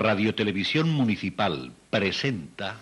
Radiotelevisión Municipal presenta...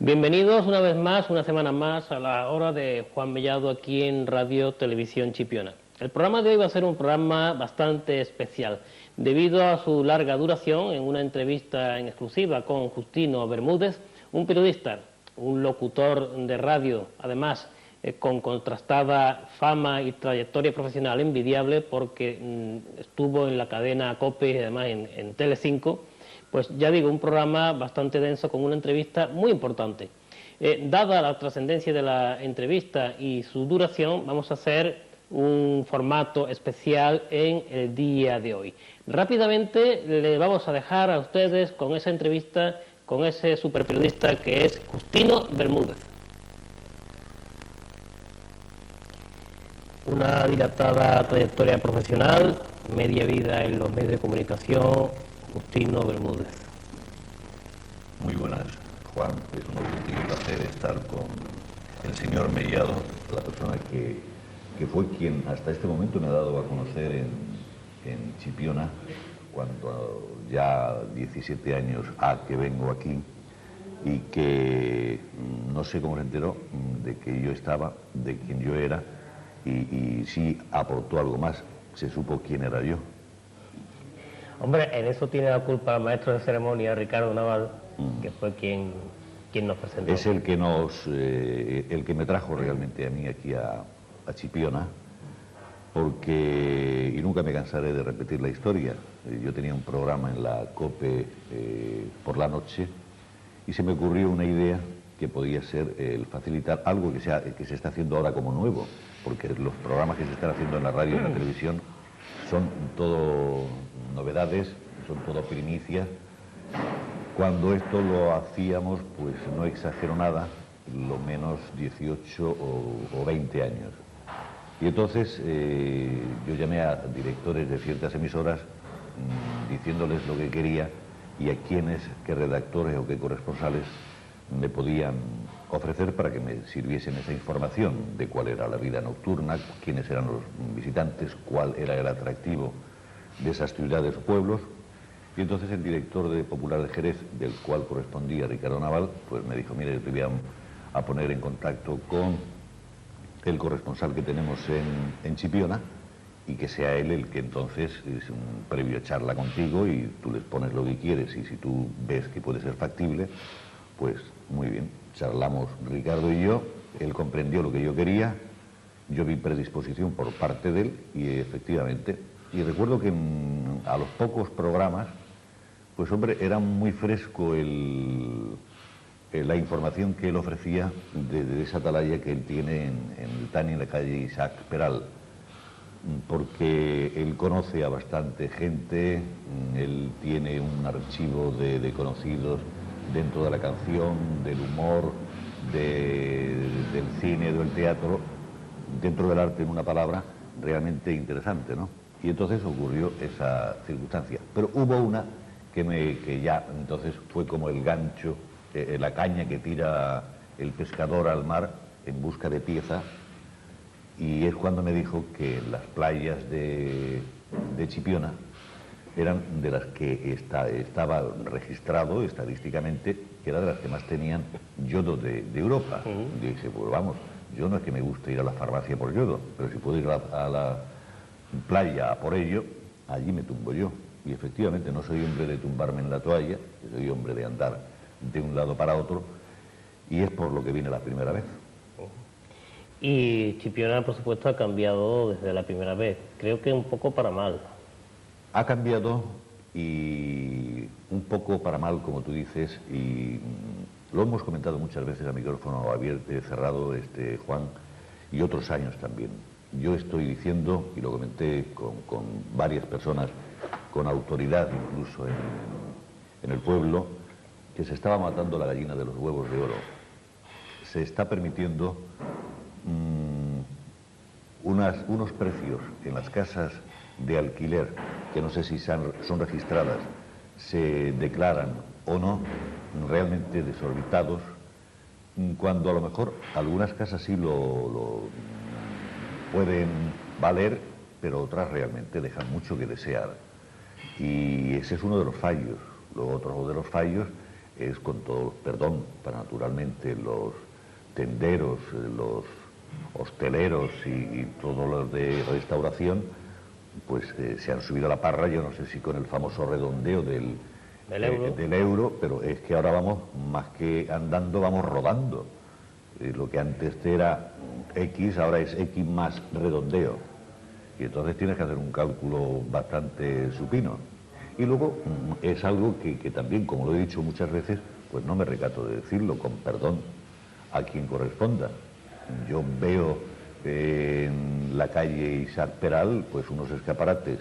Bienvenidos una vez más, una semana más, a la hora de Juan Mellado aquí en Radio Televisión Chipiona. El programa de hoy va a ser un programa bastante especial, debido a su larga duración, en una entrevista en exclusiva con Justino Bermúdez, un periodista, un locutor de radio, además con contrastada fama y trayectoria profesional envidiable, porque estuvo en la cadena COPE y además en Telecinco. Pues ya digo, un programa bastante denso con una entrevista muy importante. Dada la trascendencia de la entrevista y su duración, vamos a hacer un formato especial en el día de hoy. Rápidamente le vamos a dejar a ustedes con esa entrevista con ese superperiodista que es Justino Bermúdez. Una dilatada trayectoria profesional, media vida en los medios de comunicación. Justino Bermúdez. Muy buenas, Juan. Es un auténtico placer estar con el señor Mellado, la persona que fue quien hasta este momento me ha dado a conocer en Chipiona, cuando ya 17 años que vengo aquí, y que no sé cómo se enteró de que yo estaba, de quién yo era, y sí aportó algo más, se supo quién era yo. Hombre, en eso tiene la culpa el maestro de ceremonia, Ricardo Naval, que fue quien nos presentó. Es el que me trajo realmente a mí aquí a Chipiona, porque, y nunca me cansaré de repetir la historia, yo tenía un programa en la COPE por la noche, y se me ocurrió una idea que podía ser el facilitar algo que se está haciendo ahora como nuevo, porque los programas que se están haciendo en la radio y en la televisión son todo novedades, son todo primicias. Cuando esto lo hacíamos, pues no exagero nada, lo menos 18 o 20 años. Y entonces yo llamé a directores de ciertas emisoras diciéndoles lo que quería y a quiénes, qué redactores o qué corresponsales me podían ofrecer para que me sirviesen esa información de cuál era la vida nocturna, quiénes eran los visitantes, cuál era el atractivo de esas ciudades o pueblos. Y entonces el director de Popular de Jerez, del cual correspondía Ricardo Naval, pues me dijo: mire, te voy a poner en contacto con el corresponsal que tenemos en Chipiona, y que sea él el que entonces es un previo charla contigo y tú les pones lo que quieres, y si tú ves que puede ser factible, pues muy bien, charlamos Ricardo y yo, él comprendió lo que yo quería, yo vi predisposición por parte de él y efectivamente, y recuerdo que a los pocos programas, pues hombre, era muy fresco la información que él ofrecía de esa atalaya que él tiene en el Tani, en la calle Isaac Peral, porque él conoce a bastante gente, él tiene un archivo de conocidos dentro de la canción, del humor, del cine, del teatro, dentro del arte, en una palabra, realmente interesante, ¿no? Y entonces ocurrió esa circunstancia. Pero hubo una que ya entonces fue como el gancho, la caña que tira el pescador al mar en busca de pieza, y es cuando me dijo que las playas de Chipiona eran de las que estaba registrado estadísticamente, que era de las que más tenían yodo de Europa. Y dije, pues vamos, yo no es que me guste ir a la farmacia por yodo, pero si puedo ir a la playa a por ello, allí me tumbo yo. Y efectivamente no soy hombre de tumbarme en la toalla, soy hombre de andar de un lado para otro, y es por lo que vine la primera vez. Y Chipiona, por supuesto, ha cambiado desde la primera vez, creo que un poco para mal. Ha cambiado, y un poco para mal, como tú dices, y lo hemos comentado muchas veces a micrófono abierto, cerrado, Juan, y otros años también. yo estoy diciendo, y lo comenté con varias personas con autoridad incluso en el pueblo, que se estaba matando la gallina de los huevos de oro. Se está permitiendo unos precios en las casas de alquiler, que no sé si son registradas, se declaran o no, realmente desorbitados, cuando a lo mejor algunas casas sí lo pueden valer, pero otras realmente dejan mucho que desear. Y ese es uno de los fallos. Luego otro de los fallos es, con todo perdón para naturalmente los tenderos, los hosteleros y todos los de restauración, pues se han subido a la parra, yo no sé si con el famoso redondeo del euro, pero es que ahora vamos, más que andando, vamos rodando. Lo que antes era X, ahora es X más redondeo. Y entonces tienes que hacer un cálculo bastante supino. Y luego es algo que también, como lo he dicho muchas veces, pues no me recato de decirlo, con perdón a quien corresponda. Yo veo en la calle Isaac Peral pues unos escaparates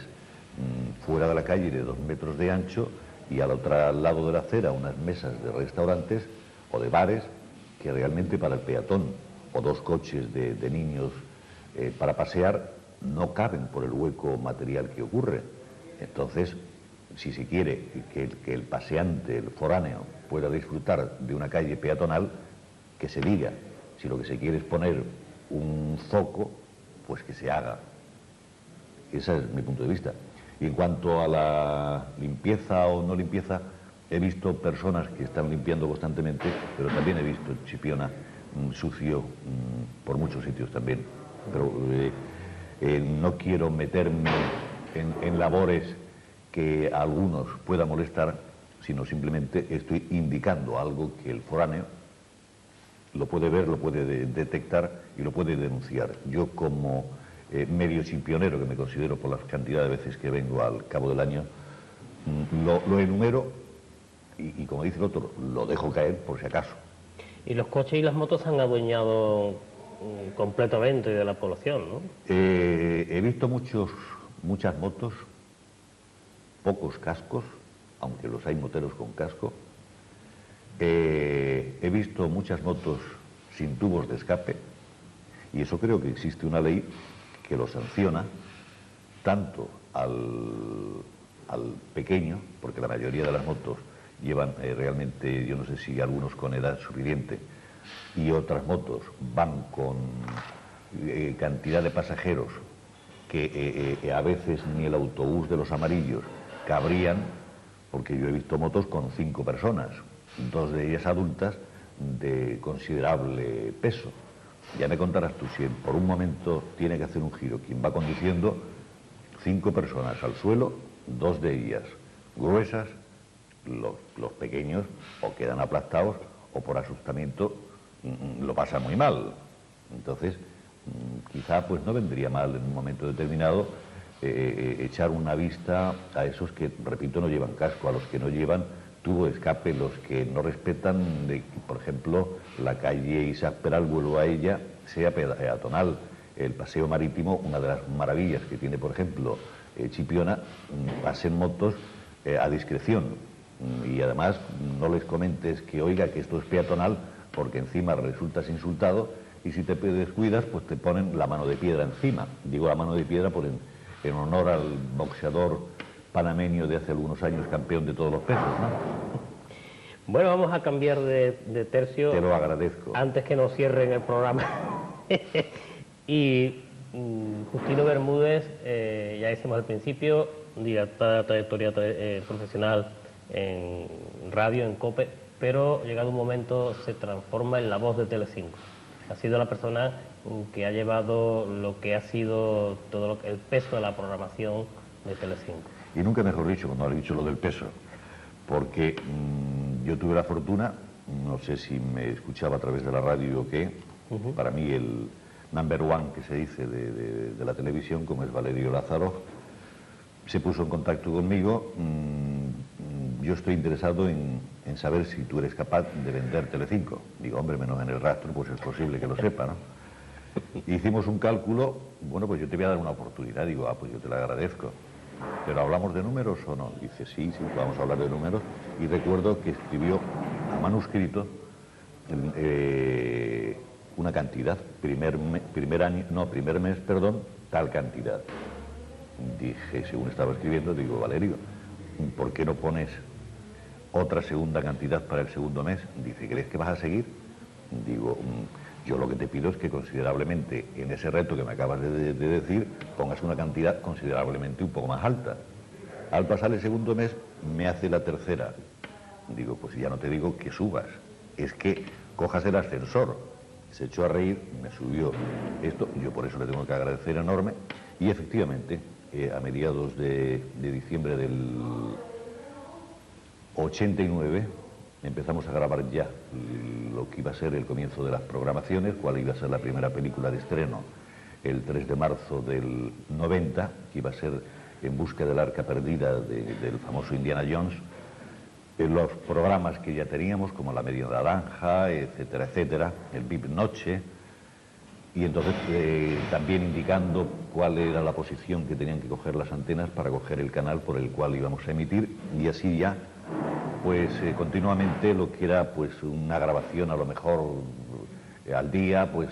fuera de la calle de 2 metros de ancho, y al otro lado de la acera unas mesas de restaurantes o de bares que realmente para el peatón o 2 coches de niños para pasear no caben por el hueco material que ocurre. Entonces, si se quiere que el paseante, el foráneo, pueda disfrutar de una calle peatonal, que se diga. Si lo que se quiere es poner un foco, pues que se haga. Ese es mi punto de vista. Y en cuanto a la limpieza o no limpieza, he visto personas que están limpiando constantemente, pero también he visto Chipiona sucio por muchos sitios también. Pero no quiero meterme en labores que a algunos pueda molestar, sino simplemente estoy indicando algo que el foráneo lo puede ver, lo puede detectar y lo puede denunciar. Yo, como medio chipionero, que me considero por la cantidad de veces que vengo al cabo del año, lo enumero y como dice el otro, lo dejo caer por si acaso. Y los coches y las motos se han adueñado completamente de la población, ¿no? He visto muchas motos, pocos cascos, aunque los hay moteros con casco. He visto muchas motos sin tubos de escape, y eso creo que existe una ley que lo sanciona, tanto al pequeño, porque la mayoría de las motos llevan realmente, yo no sé si algunos con edad suficiente, y otras motos van con cantidad de pasajeros que a veces ni el autobús de los amarillos cabrían, porque yo he visto motos con 5 personas, 2 de ellas adultas de considerable peso. Ya me contarás tú, si por un momento tiene que hacer un giro quien va conduciendo, 5 personas al suelo, 2 de ellas gruesas, los pequeños o quedan aplastados o por asustamiento lo pasan muy mal. Entonces, quizá pues no vendría mal en un momento determinado echar una vista a esos que, repito, no llevan casco, a los que no llevan tubo de escape, los que no respetan, por ejemplo, la calle Isaac Peral, vuelvo a ella, sea peatonal. El paseo marítimo, una de las maravillas que tiene, por ejemplo, Chipiona, pasen motos a discreción. Y además no les comentes que oiga que esto es peatonal, porque encima resultas insultado, y si te descuidas, pues te ponen la mano de piedra encima. Digo la mano de piedra en honor al boxeador panameño de hace algunos años, campeón de todos los pesos, ¿no? Bueno, vamos a cambiar de tercio. Te lo agradezco. Antes que nos cierren el programa. Y Justino Bermúdez, ya decimos al principio, director de trayectoria profesional en radio, en COPE, pero llegado un momento se transforma en la voz de Telecinco. Ha sido la persona que ha llevado lo que ha sido todo el peso de la programación de Telecinco. Y nunca mejor dicho cuando has dicho lo del peso, porque yo tuve la fortuna, no sé si me escuchaba a través de la radio o qué, para mí el number one que se dice de la televisión, como es Valerio Lázaro, se puso en contacto conmigo. Yo estoy interesado en saber si tú eres capaz de vender Telecinco. Digo, hombre, menos en el rastro, pues es posible que lo sepa, ¿no? Hicimos un cálculo, bueno, pues yo te voy a dar una oportunidad, digo, pues yo te la agradezco. ¿Pero hablamos de números o no? Dice, sí, vamos a hablar de números. Y recuerdo que escribió a manuscrito una cantidad, primer mes, tal cantidad. Dije, según estaba escribiendo, digo, Valerio, ¿por qué no pones otra segunda cantidad para el segundo mes? Dice, ¿crees que vas a seguir? Digo, yo lo que te pido es que considerablemente en ese reto que me acabas de decir, pongas una cantidad considerablemente un poco más alta. Al pasar el segundo mes, me hace la tercera. Digo, pues ya no te digo que subas, es que cojas el ascensor. Se echó a reír, me subió esto, yo por eso le tengo que agradecer enorme. Y efectivamente, a mediados de diciembre del 89, empezamos a grabar ya lo que iba a ser el comienzo de las programaciones, cuál iba a ser la primera película de estreno el 3 de marzo del 90, que iba a ser En busca del arca perdida del famoso Indiana Jones. Los programas que ya teníamos, como La Media Naranja, etcétera, etcétera, el VIP Noche, y entonces también indicando cuál era la posición que tenían que coger las antenas para coger el canal por el cual íbamos a emitir, y así ya pues continuamente lo que era pues una grabación a lo mejor al día, pues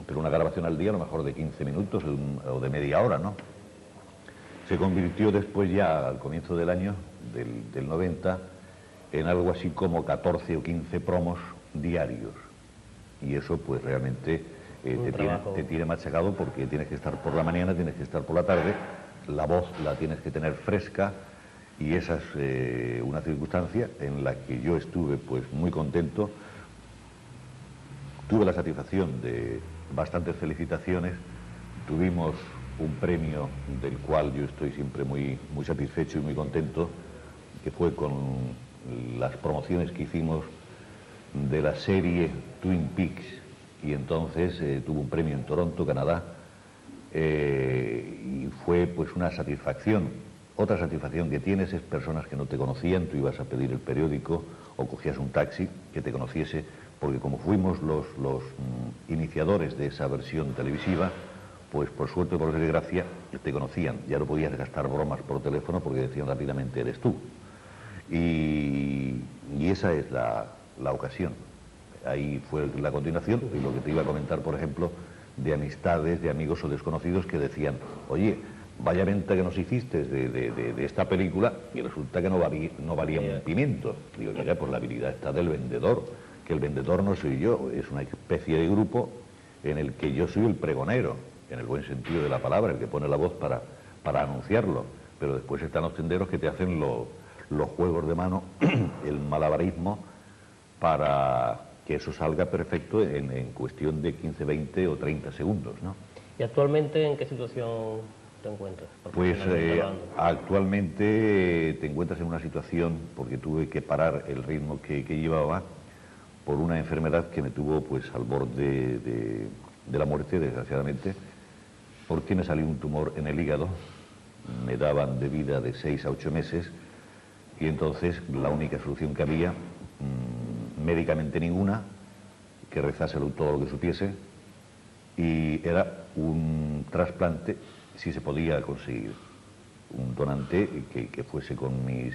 pero una grabación al día a lo mejor de 15 minutos o de media hora, ¿no? Se convirtió después ya al comienzo del año del 90 en algo así como 14 o 15 promos diarios, y eso pues realmente te tiene machacado, porque tienes que estar por la mañana, tienes que estar por la tarde, la voz la tienes que tener fresca. Y esa es una circunstancia en la que yo estuve pues muy contento. Tuve la satisfacción de bastantes felicitaciones, tuvimos un premio del cual yo estoy siempre muy satisfecho y muy contento, que fue con las promociones que hicimos de la serie Twin Peaks, y entonces tuvo un premio en Toronto, Canadá, y fue pues una satisfacción. Otra satisfacción que tienes es personas que no te conocían, tú ibas a pedir el periódico o cogías un taxi que te conociese, porque como fuimos los iniciadores de esa versión televisiva, pues por suerte o por desgracia te conocían, ya no podías gastar bromas por teléfono porque decían rápidamente eres tú. Y esa es la ocasión. Ahí fue la continuación, y lo que te iba a comentar, por ejemplo, de amistades, de amigos o desconocidos que decían, oye, vaya venta que nos hiciste de esta película, y resulta que no valía un pimiento. Digo, mira, pues la habilidad está del vendedor, que el vendedor no soy yo, es una especie de grupo en el que yo soy el pregonero, en el buen sentido de la palabra, el que pone la voz para anunciarlo, pero después están los tenderos que te hacen los juegos de mano, el malabarismo, para que eso salga perfecto en cuestión de 15, 20 o 30 segundos, ¿no? ¿Y actualmente en qué situación te encuentras? Pues actualmente te encuentras en una situación, porque tuve que parar el ritmo que llevaba por una enfermedad que me tuvo pues al borde de la muerte, desgraciadamente, porque me salió un tumor en el hígado, me daban de vida de 6 a 8 meses, y entonces la única solución que había, médicamente ninguna, que rezase todo lo que supiese, y era un trasplante, si se podía conseguir, un donante que fuese con mis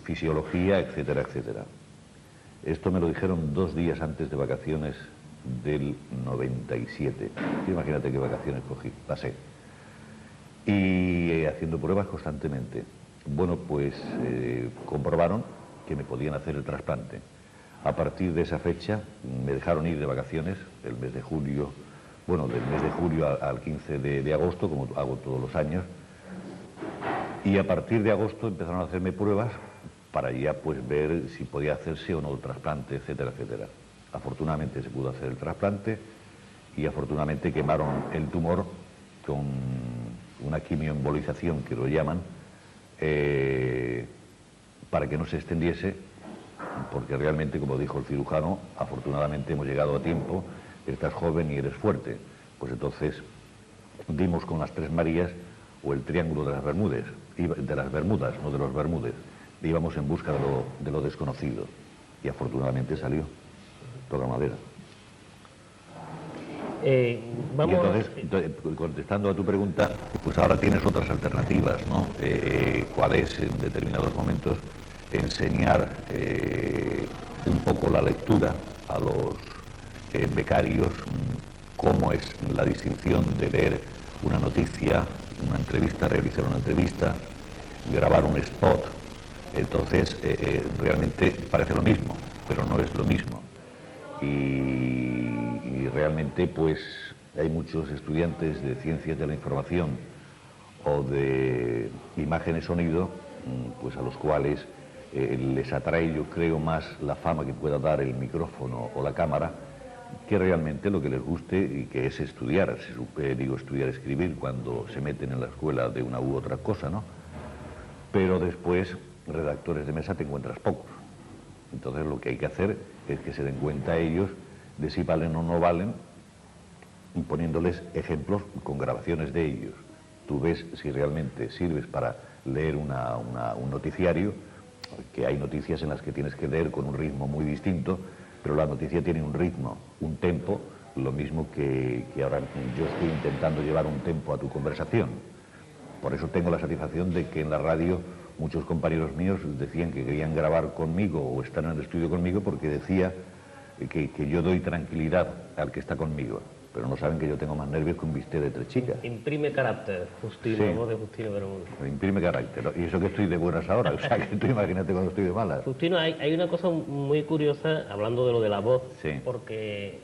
fisiología, etcétera, etcétera. Esto me lo dijeron 2 días antes de vacaciones del 97. Imagínate qué vacaciones pasé. Y haciendo pruebas constantemente. Bueno, pues comprobaron que me podían hacer el trasplante. A partir de esa fecha me dejaron ir de vacaciones el mes de julio, bueno, del mes de julio al 15 de agosto, como hago todos los años, y a partir de agosto empezaron a hacerme pruebas para ya pues ver si podía hacerse o no el trasplante, etcétera, etcétera. Afortunadamente se pudo hacer el trasplante y afortunadamente quemaron el tumor con una quimioembolización, que lo llaman, para que no se extendiese, porque realmente, como dijo el cirujano, afortunadamente hemos llegado a tiempo, estás joven y eres fuerte. Pues entonces dimos con las 3 Marías, o el triángulo de las Bermudas, no de los Bermudes. Íbamos en busca de lo desconocido, y afortunadamente salió. Toda madera. Vamos... Y entonces, contestando a tu pregunta, pues ahora tienes otras alternativas, ¿no? ¿Cuál es, en determinados momentos, enseñar un poco la lectura a los becarios, cómo es la distinción de leer una noticia, una entrevista, realizar una entrevista, grabar un spot? Entonces, realmente parece lo mismo, pero no es lo mismo. Y realmente, pues, hay muchos estudiantes de ciencias de la información o de imagen y sonido, pues a los cuales les atrae, yo creo, más la fama que pueda dar el micrófono o la cámara que realmente lo que les guste, y que es estudiar, estudiar, escribir cuando se meten en la escuela de una u otra cosa, ¿no? Pero después, redactores de mesa te encuentras pocos. Entonces lo que hay que hacer es que se den cuenta ellos de si valen o no valen, poniéndoles ejemplos con grabaciones de ellos. Tú ves si realmente sirves para leer un noticiario, que hay noticias en las que tienes que leer con un ritmo muy distinto, pero la noticia tiene un ritmo, un tempo, lo mismo que ahora yo estoy intentando llevar un tempo a tu conversación. Por eso tengo la satisfacción de que en la radio muchos compañeros míos decían que querían grabar conmigo o estar en el estudio conmigo porque decía que yo doy tranquilidad al que está conmigo, pero no saben que yo tengo más nervios que un bistec de 3 chicas. Imprime carácter, Justino, Sí. voz de Justino Bermúdez. Imprime carácter, ¿no? Y eso que estoy de buenas ahora, o sea, que tú imagínate cuando estoy de malas. Justino, hay una cosa muy curiosa, hablando de lo de la voz, Sí. porque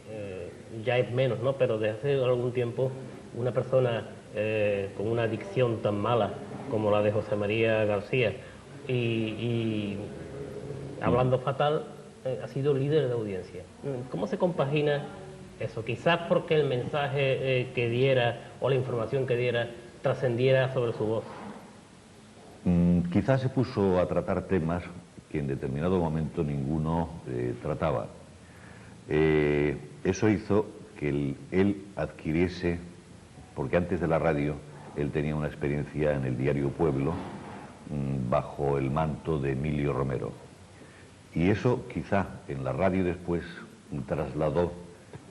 ya es menos, ¿no? Pero desde hace algún tiempo, una persona con una dicción tan mala como la de José María García y hablando fatal, ha sido líder de audiencia. ¿Cómo se compagina eso? Quizás porque el mensaje que diera o la información que diera trascendiera sobre su voz. Quizás se puso a tratar temas que en determinado momento ninguno trataba. Eso hizo que él adquiriese, porque antes de la radio él tenía una experiencia en el diario Pueblo bajo el manto de Emilio Romero. Y eso quizá en la radio después trasladó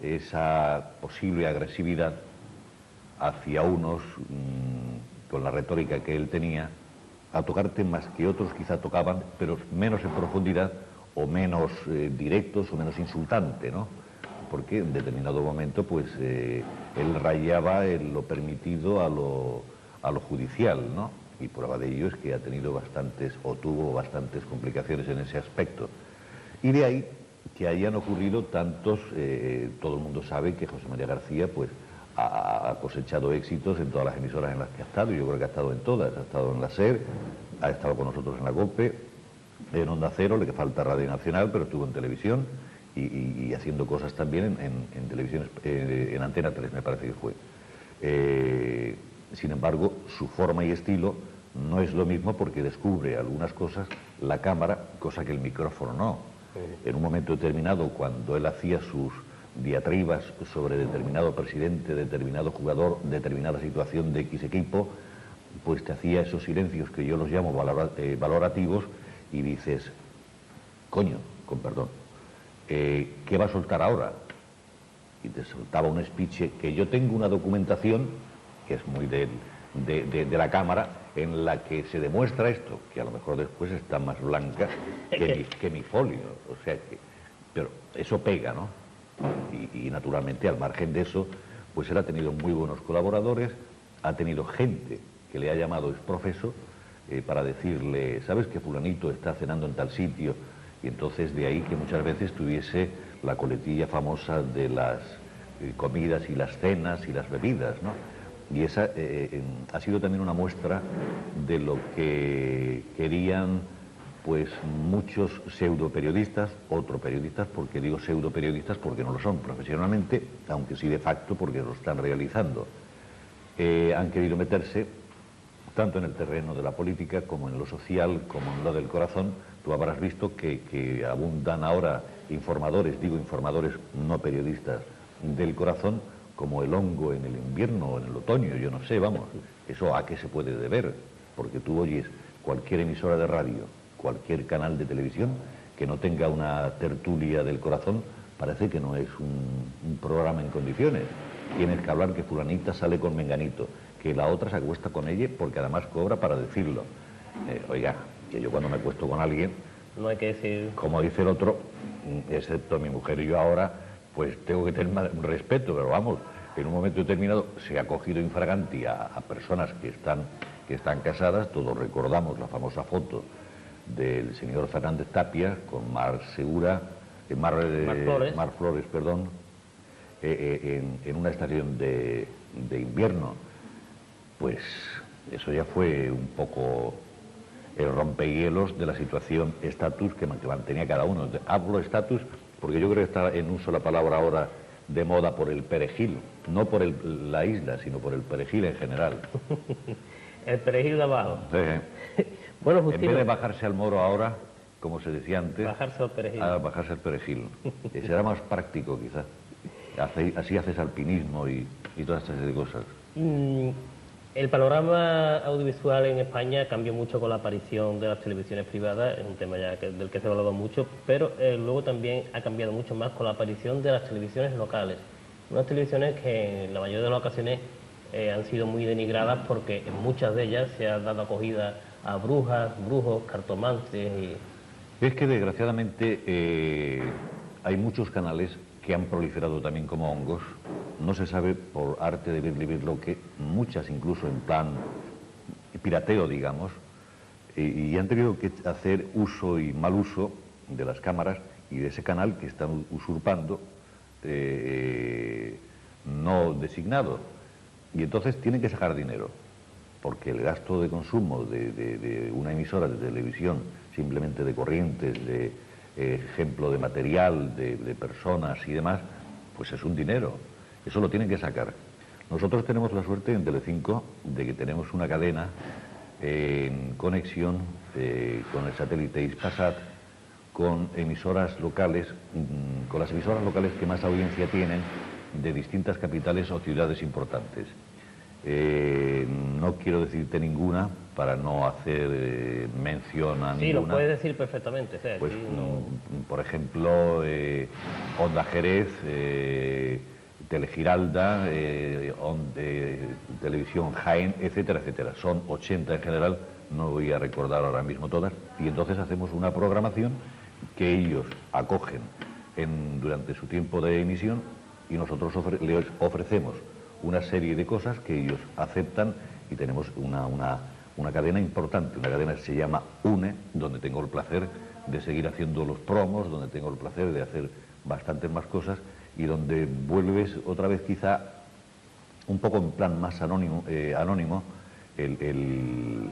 esa posible agresividad hacia unos, con la retórica que él tenía, a tocar temas que otros quizá tocaban, pero menos en profundidad o menos directos o menos insultante, ¿no? Porque en determinado momento pues él rayaba en lo permitido a lo judicial, ¿no? Y prueba de ello es que ha tenido bastantes, o tuvo bastantes complicaciones en ese aspecto. Y de ahí que hayan ocurrido tantos, todo el mundo sabe que José María García pues ha cosechado éxitos en todas las emisoras en las que ha estado. Yo creo que ha estado en todas, ha estado en la SER, ha estado con nosotros en la COPE, en Onda Cero, le que falta Radio Nacional, pero estuvo en televisión y haciendo cosas también en televisión, en Antena 3 me parece que fue. Sin embargo, su forma y estilo no es lo mismo porque descubre algunas cosas la cámara, cosa que el micrófono no. En un momento determinado, cuando él hacía sus diatribas sobre determinado presidente, determinado jugador, determinada situación de X equipo, pues te hacía esos silencios que yo los llamo valorativos y dices, coño, con perdón, ¿qué va a soltar ahora? Y te soltaba un speech que yo tengo una documentación, que es muy de la cámara, en la que se demuestra esto, que a lo mejor después está más blanca que mi folio, o sea que, pero eso pega, ¿no? Y naturalmente, al margen de eso, pues él ha tenido muy buenos colaboradores, ha tenido gente que le ha llamado exprofeso para decirle, ¿sabes que fulanito está cenando en tal sitio? Y entonces de ahí que muchas veces tuviese la coletilla famosa de las comidas y las cenas y las bebidas, ¿no? Y esa ha sido también una muestra de lo que querían pues muchos pseudoperiodistas, otros periodistas, porque digo pseudoperiodistas porque no lo son profesionalmente, aunque sí de facto porque lo están realizando. Han querido meterse tanto en el terreno de la política como en lo social, como en lo del corazón. Tú habrás visto que abundan ahora informadores, digo informadores no periodistas, del corazón, como el hongo en el invierno o en el otoño, yo no sé, vamos, eso a qué se puede deber, porque tú oyes cualquier emisora de radio, cualquier canal de televisión que no tenga una tertulia del corazón, parece que no es un programa en condiciones. tienes que hablar que fulanita sale con menganito, que la otra se acuesta con ella porque además cobra para decirlo. Oiga, que yo cuando me acuesto con alguien, No hay que decir... como dice el otro, excepto mi mujer y yo ahora, pues tengo que tener más respeto, pero vamos, en un momento determinado se ha cogido infraganti a personas que están casadas. Todos recordamos la famosa foto del señor Fernández Tapia con Mar Segura, Mar Flores, perdón, en una estación de invierno. Pues eso ya fue un poco el rompehielos de la situación estatus que mantenía cada uno. Hablo estatus porque yo creo que está en uso la palabra ahora de moda por el perejil, no por la isla, sino por el perejil en general. El perejil de abajo. Sí. Bueno, En Justino, vez de bajarse al moro ahora, como se decía antes, bajarse al perejil. a bajarse al perejil. Será más práctico, quizá. Así haces alpinismo y todas estas serie de cosas. El panorama audiovisual en España cambió mucho con la aparición de las televisiones privadas, es un tema ya del que se ha hablado mucho, pero luego también ha cambiado mucho más con la aparición de las televisiones locales. Unas televisiones que en la mayoría de las ocasiones han sido muy denigradas porque en muchas de ellas se ha dado acogida a brujas, brujos, cartomantes y... Es que desgraciadamente hay muchos canales que han proliferado también como hongos. No se sabe por arte de lo que muchas incluso en plan pirateo, digamos, y han tenido que hacer uso y mal uso de las cámaras y de ese canal que están usurpando no designado. Y entonces tienen que sacar dinero, porque el gasto de consumo de una emisora de televisión, simplemente de corrientes, de ejemplo de material, de personas y demás, pues es un dinero. Eso lo tienen que sacar. Nosotros tenemos la suerte en Telecinco de que tenemos una cadena en conexión con el satélite Hispasat, con emisoras locales, con las emisoras locales que más audiencia tienen de distintas capitales o ciudades importantes. No quiero decirte ninguna para no hacer mención a Sí, ninguna. lo puedes decir perfectamente. O sea, Pues, aquí por ejemplo, Onda Jerez, Telegiralda, Televisión Jaén, etcétera, etcétera. Son 80 en general, no voy a recordar ahora mismo todas, y entonces hacemos una programación que ellos acogen durante su tiempo de emisión y nosotros les ofrecemos una serie de cosas que ellos aceptan y tenemos una cadena importante, una cadena que se llama UNE, donde tengo el placer de seguir haciendo los promos, donde tengo el placer de hacer bastantes más cosas y donde vuelves otra vez quizá un poco en plan más anónimo el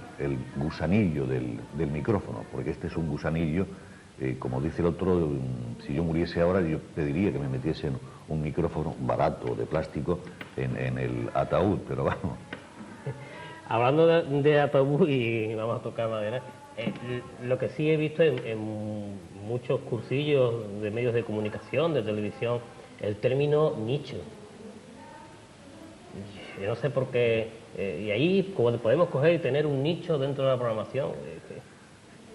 gusanillo del micrófono, porque este es un gusanillo, como dice el otro, si yo muriese ahora yo pediría que me metiesen un micrófono barato de plástico en el ataúd, pero vamos. hablando de ataúd y vamos a tocar madera, lo que sí he visto en muchos cursillos de medios de comunicación, de televisión, el término nicho. Yo no sé por qué, y ahí como podemos coger y tener un nicho dentro de la programación.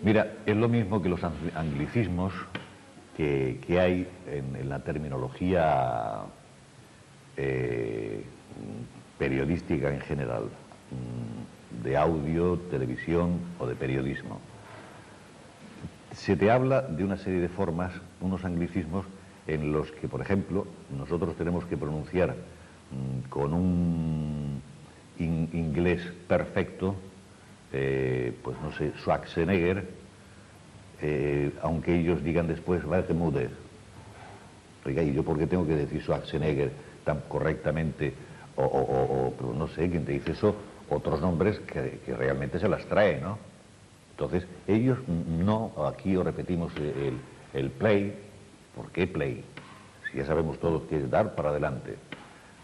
Mira, es lo mismo que los anglicismos que hay en la terminología periodística en general, de audio, televisión o de periodismo. Se te habla de una serie de formas, unos anglicismos, en los que, por ejemplo, nosotros tenemos que pronunciar con un inglés perfecto, pues no sé, Schwarzenegger, aunque ellos digan después Wertemude. Oiga, ¿y yo por qué tengo que decir Schwarzenegger tan correctamente? Pero no sé, ¿quién te dice eso? Otros nombres que realmente se las trae, ¿no? Entonces, ellos no, aquí os repetimos el play. ¿Por qué play? Si ya sabemos todos que es dar para adelante,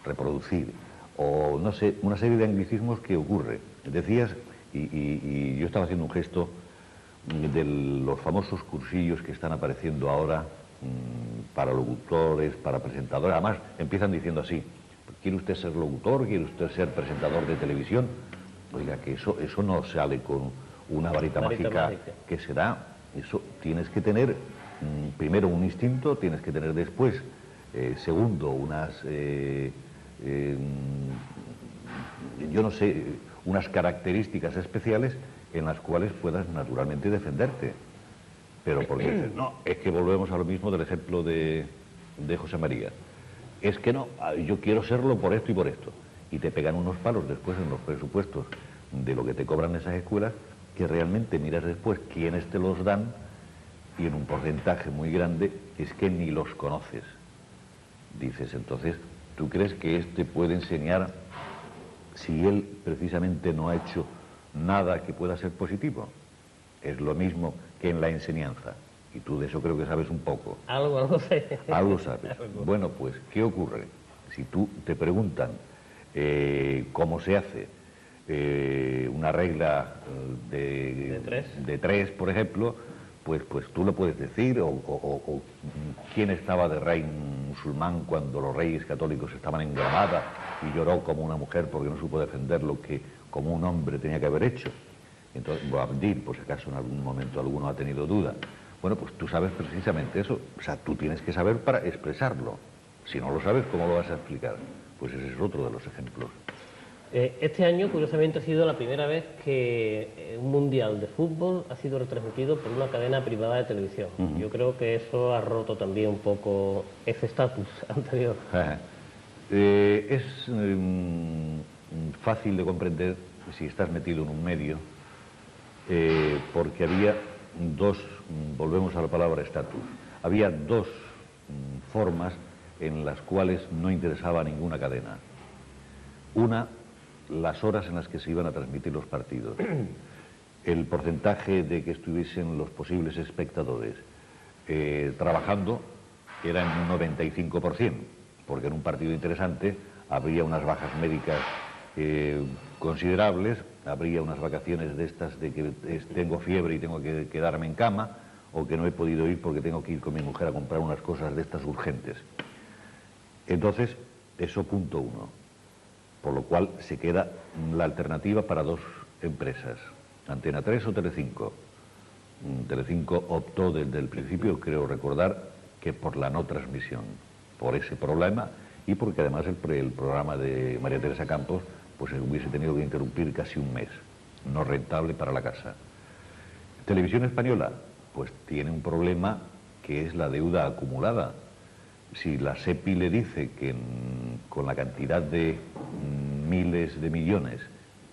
reproducir, o no sé, una serie de anglicismos que ocurre. Decías, y yo estaba haciendo un gesto de los famosos cursillos que están apareciendo ahora para locutores, para presentadores. Además, empiezan diciendo así: ¿quiere usted ser locutor? ¿Quiere usted ser presentador de televisión? Oiga, que eso no sale con una varita mágica que se da. Eso tienes que tener, primero, un instinto, tienes que tener después, segundo, unas yo no sé, unas características especiales en las cuales puedas naturalmente defenderte. Pero porque dices, no, es que volvemos a lo mismo del ejemplo de José María. Es que no, yo quiero serlo por esto y por esto. Y te pegan unos palos después en los presupuestos de lo que te cobran esas escuelas, que realmente miras después quiénes te los dan, y en un porcentaje muy grande es que ni los conoces. Dices, entonces, ¿tú crees que este puede enseñar si él precisamente no ha hecho nada que pueda ser positivo? Es lo mismo que en la enseñanza. Y tú de eso creo que sabes un poco. Algo sé. Algo sabes. Bueno, pues, ¿qué ocurre? Si tú te preguntan cómo se hace una regla de tres, por ejemplo, pues tú lo puedes decir, o quién estaba de rey musulmán cuando los reyes católicos estaban en Granada y lloró como una mujer porque no supo defender lo que como un hombre tenía que haber hecho. Entonces, Boabdil, por si acaso en algún momento alguno ha tenido duda. Bueno, pues tú sabes precisamente eso. O sea, tú tienes que saber para expresarlo. Si no lo sabes, ¿cómo lo vas a explicar? Pues ese es otro de los ejemplos. Este año, curiosamente, ha sido la primera vez que un mundial de fútbol ha sido retransmitido por una cadena privada de televisión. Yo creo que eso ha roto también un poco ese estatus anterior. Es fácil de comprender si estás metido en un medio, porque había dos, volvemos a la palabra estatus, había dos formas en las cuales no interesaba a ninguna cadena. Una, las horas en las que se iban a transmitir los partidos, el porcentaje de que estuviesen los posibles espectadores trabajando era en un 95%, porque en un partido interesante habría unas bajas médicas considerables, habría unas vacaciones de estas de que tengo fiebre y tengo que quedarme en cama, o que no he podido ir porque tengo que ir con mi mujer a comprar unas cosas de estas urgentes. Entonces, eso punto uno. Por lo cual se queda la alternativa para dos empresas, Antena 3 o Telecinco. Telecinco optó desde el principio, creo recordar, que por la no transmisión, por ese problema, y porque además el programa de María Teresa Campos pues hubiese tenido que interrumpir casi un mes, no rentable para la casa. Televisión Española, pues tiene un problema que es la deuda acumulada. Si la SEPI le dice que con la cantidad de miles de millones,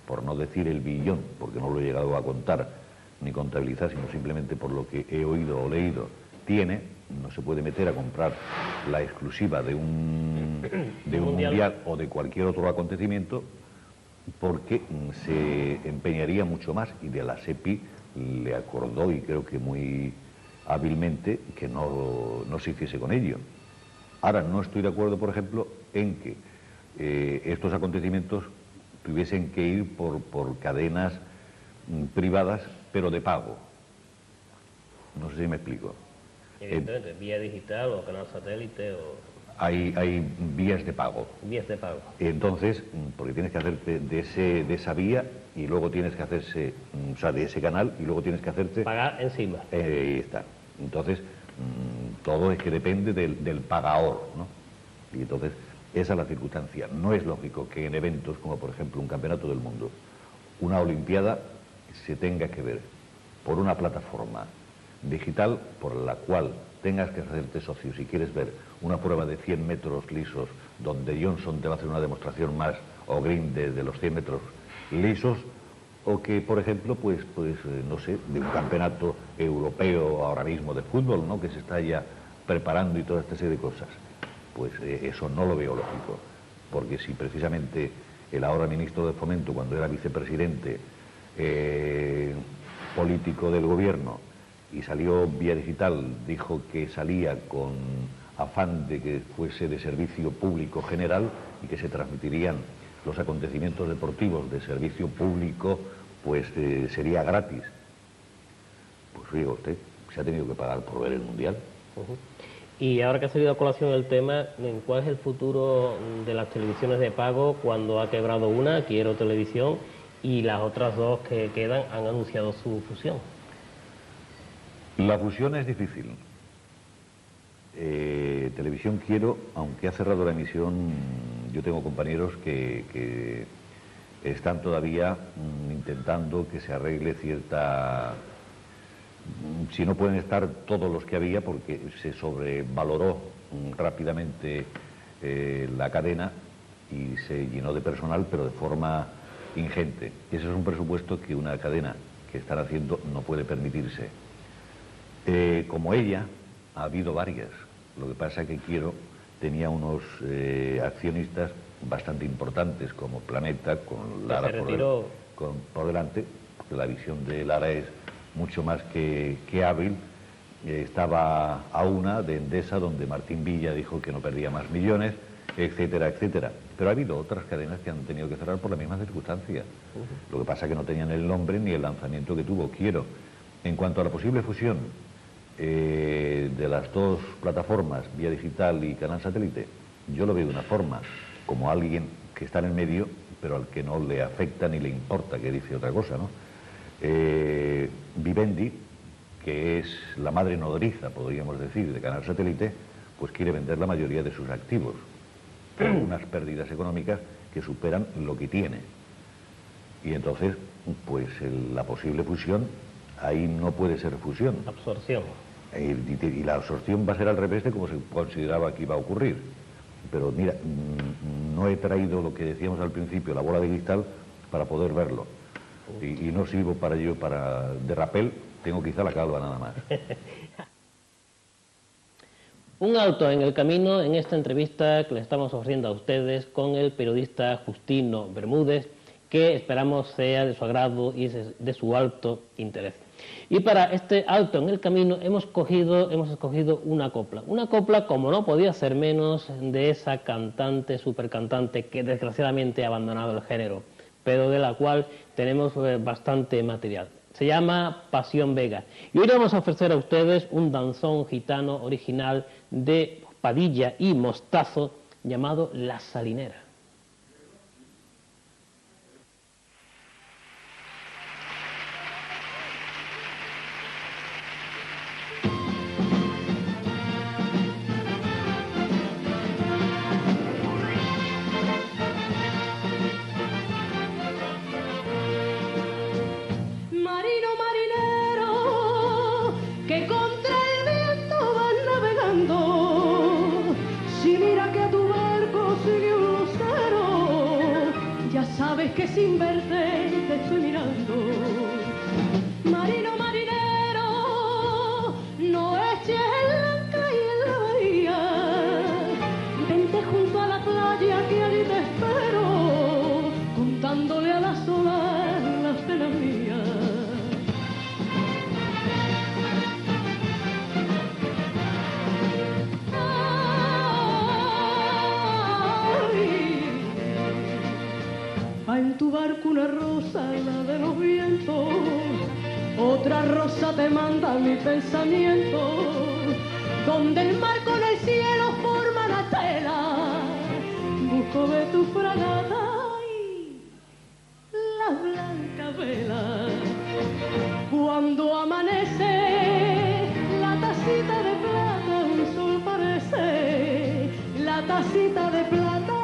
por no decir el billón, porque no lo he llegado a contar ni contabilizar, sino simplemente por lo que he oído o leído, tiene, no se puede meter a comprar la exclusiva de un mundial o de cualquier otro acontecimiento, porque se empeñaría mucho más, y de la SEPI le acordó, y creo que muy hábilmente, que no se hiciese con ello. Ahora, no estoy de acuerdo, por ejemplo, en que estos acontecimientos tuviesen que ir por cadenas privadas, pero de pago. No sé si me explico. Evidentemente, vía digital o canal satélite o... Hay vías de pago. Vías de pago. Entonces, porque tienes que hacerte de esa vía y luego tienes que hacerse, o sea, de ese canal y luego tienes que hacerte... Pagar encima. Ahí está. Entonces, todo es que depende del pagaor, ¿no? Y entonces, esa es la circunstancia. No es lógico que en eventos como, por ejemplo, un campeonato del mundo, una olimpiada, se tenga que ver por una plataforma digital por la cual tengas que hacerte socio si quieres ver una prueba de 100 metros lisos donde Johnson te va a hacer una demostración más, o Green de los 100 metros lisos, o que, por ejemplo, pues no sé, de un campeonato europeo ahora mismo de fútbol, ¿no?, que se está ya preparando y toda esta serie de cosas. Pues eso no lo veo lógico, porque si precisamente el ahora ministro de Fomento, cuando era vicepresidente político del gobierno, y salió vía digital, dijo que salía con afán de que fuese de servicio público general y que se transmitirían los acontecimientos deportivos de servicio público, pues sería gratis. Pues diga usted, se ha tenido que pagar por ver el Mundial. Y ahora que ha salido a colación el tema, ¿cuál es el futuro de las televisiones de pago cuando ha quebrado una, Quiero Televisión, y las otras dos que quedan han anunciado su fusión? La fusión es difícil. Televisión Quiero, aunque ha cerrado la emisión Yo tengo compañeros que están todavía intentando que se arregle cierta... Si no pueden estar todos los que había, porque se sobrevaloró rápidamente la cadena y se llenó de personal, pero de forma ingente. Ese es un presupuesto que una cadena que están haciendo no puede permitirse. Como ella, ha habido varias. Lo que pasa que tenía unos accionistas bastante importantes, como Planeta, con Lara por delante. La visión de Lara es mucho más que hábil. Estaba a una de Endesa, donde Martín Villa dijo que no perdía más millones, etcétera, etcétera. Pero ha habido otras cadenas que han tenido que cerrar por la misma circunstancia. Lo que pasa es que no tenían el nombre ni el lanzamiento que tuvo Quiero. En cuanto a la posible fusión de las dos plataformas, Vía Digital y Canal Satélite, yo lo veo de una forma, como alguien que está en el medio, pero al que no le afecta ni le importa que dice otra cosa, ¿no? Vivendi, que es la madre nodriza, podríamos decir, de Canal Satélite, pues quiere vender la mayoría de sus activos, con unas pérdidas económicas que superan lo que tiene. Y entonces, pues la posible fusión, ahí no puede ser fusión. Absorción. Y la absorción va a ser al revés de como se consideraba que iba a ocurrir. Pero mira, no he traído lo que decíamos al principio, la bola de cristal, para poder verlo. Y no sirvo para de rapel, tengo quizá la calva nada más. Un alto en el camino en esta entrevista que le estamos ofreciendo a ustedes con el periodista Justino Bermúdez, que esperamos sea de su agrado y de su alto interés. Y para este alto en el camino hemos escogido una copla como no podía ser menos, de esa cantante, supercantante que desgraciadamente ha abandonado el género, pero de la cual tenemos bastante material. Se llama Pasión Vega. Y hoy le vamos a ofrecer a ustedes un danzón gitano original de Padilla y Mostazo llamado La Salinera. Que sin verte te estoy mirando. Marino, marinero, no eches el ancla y en la bahía. Vente junto a la playa que allí te espero, contándole a las olas las penas mías. En tu barco una rosa, la de los vientos, otra rosa te manda mi pensamiento, donde el mar con el cielo forma la tela, busco de tu fragata y la blanca vela. Cuando amanece la tacita de plata, un sol parece la tacita de plata.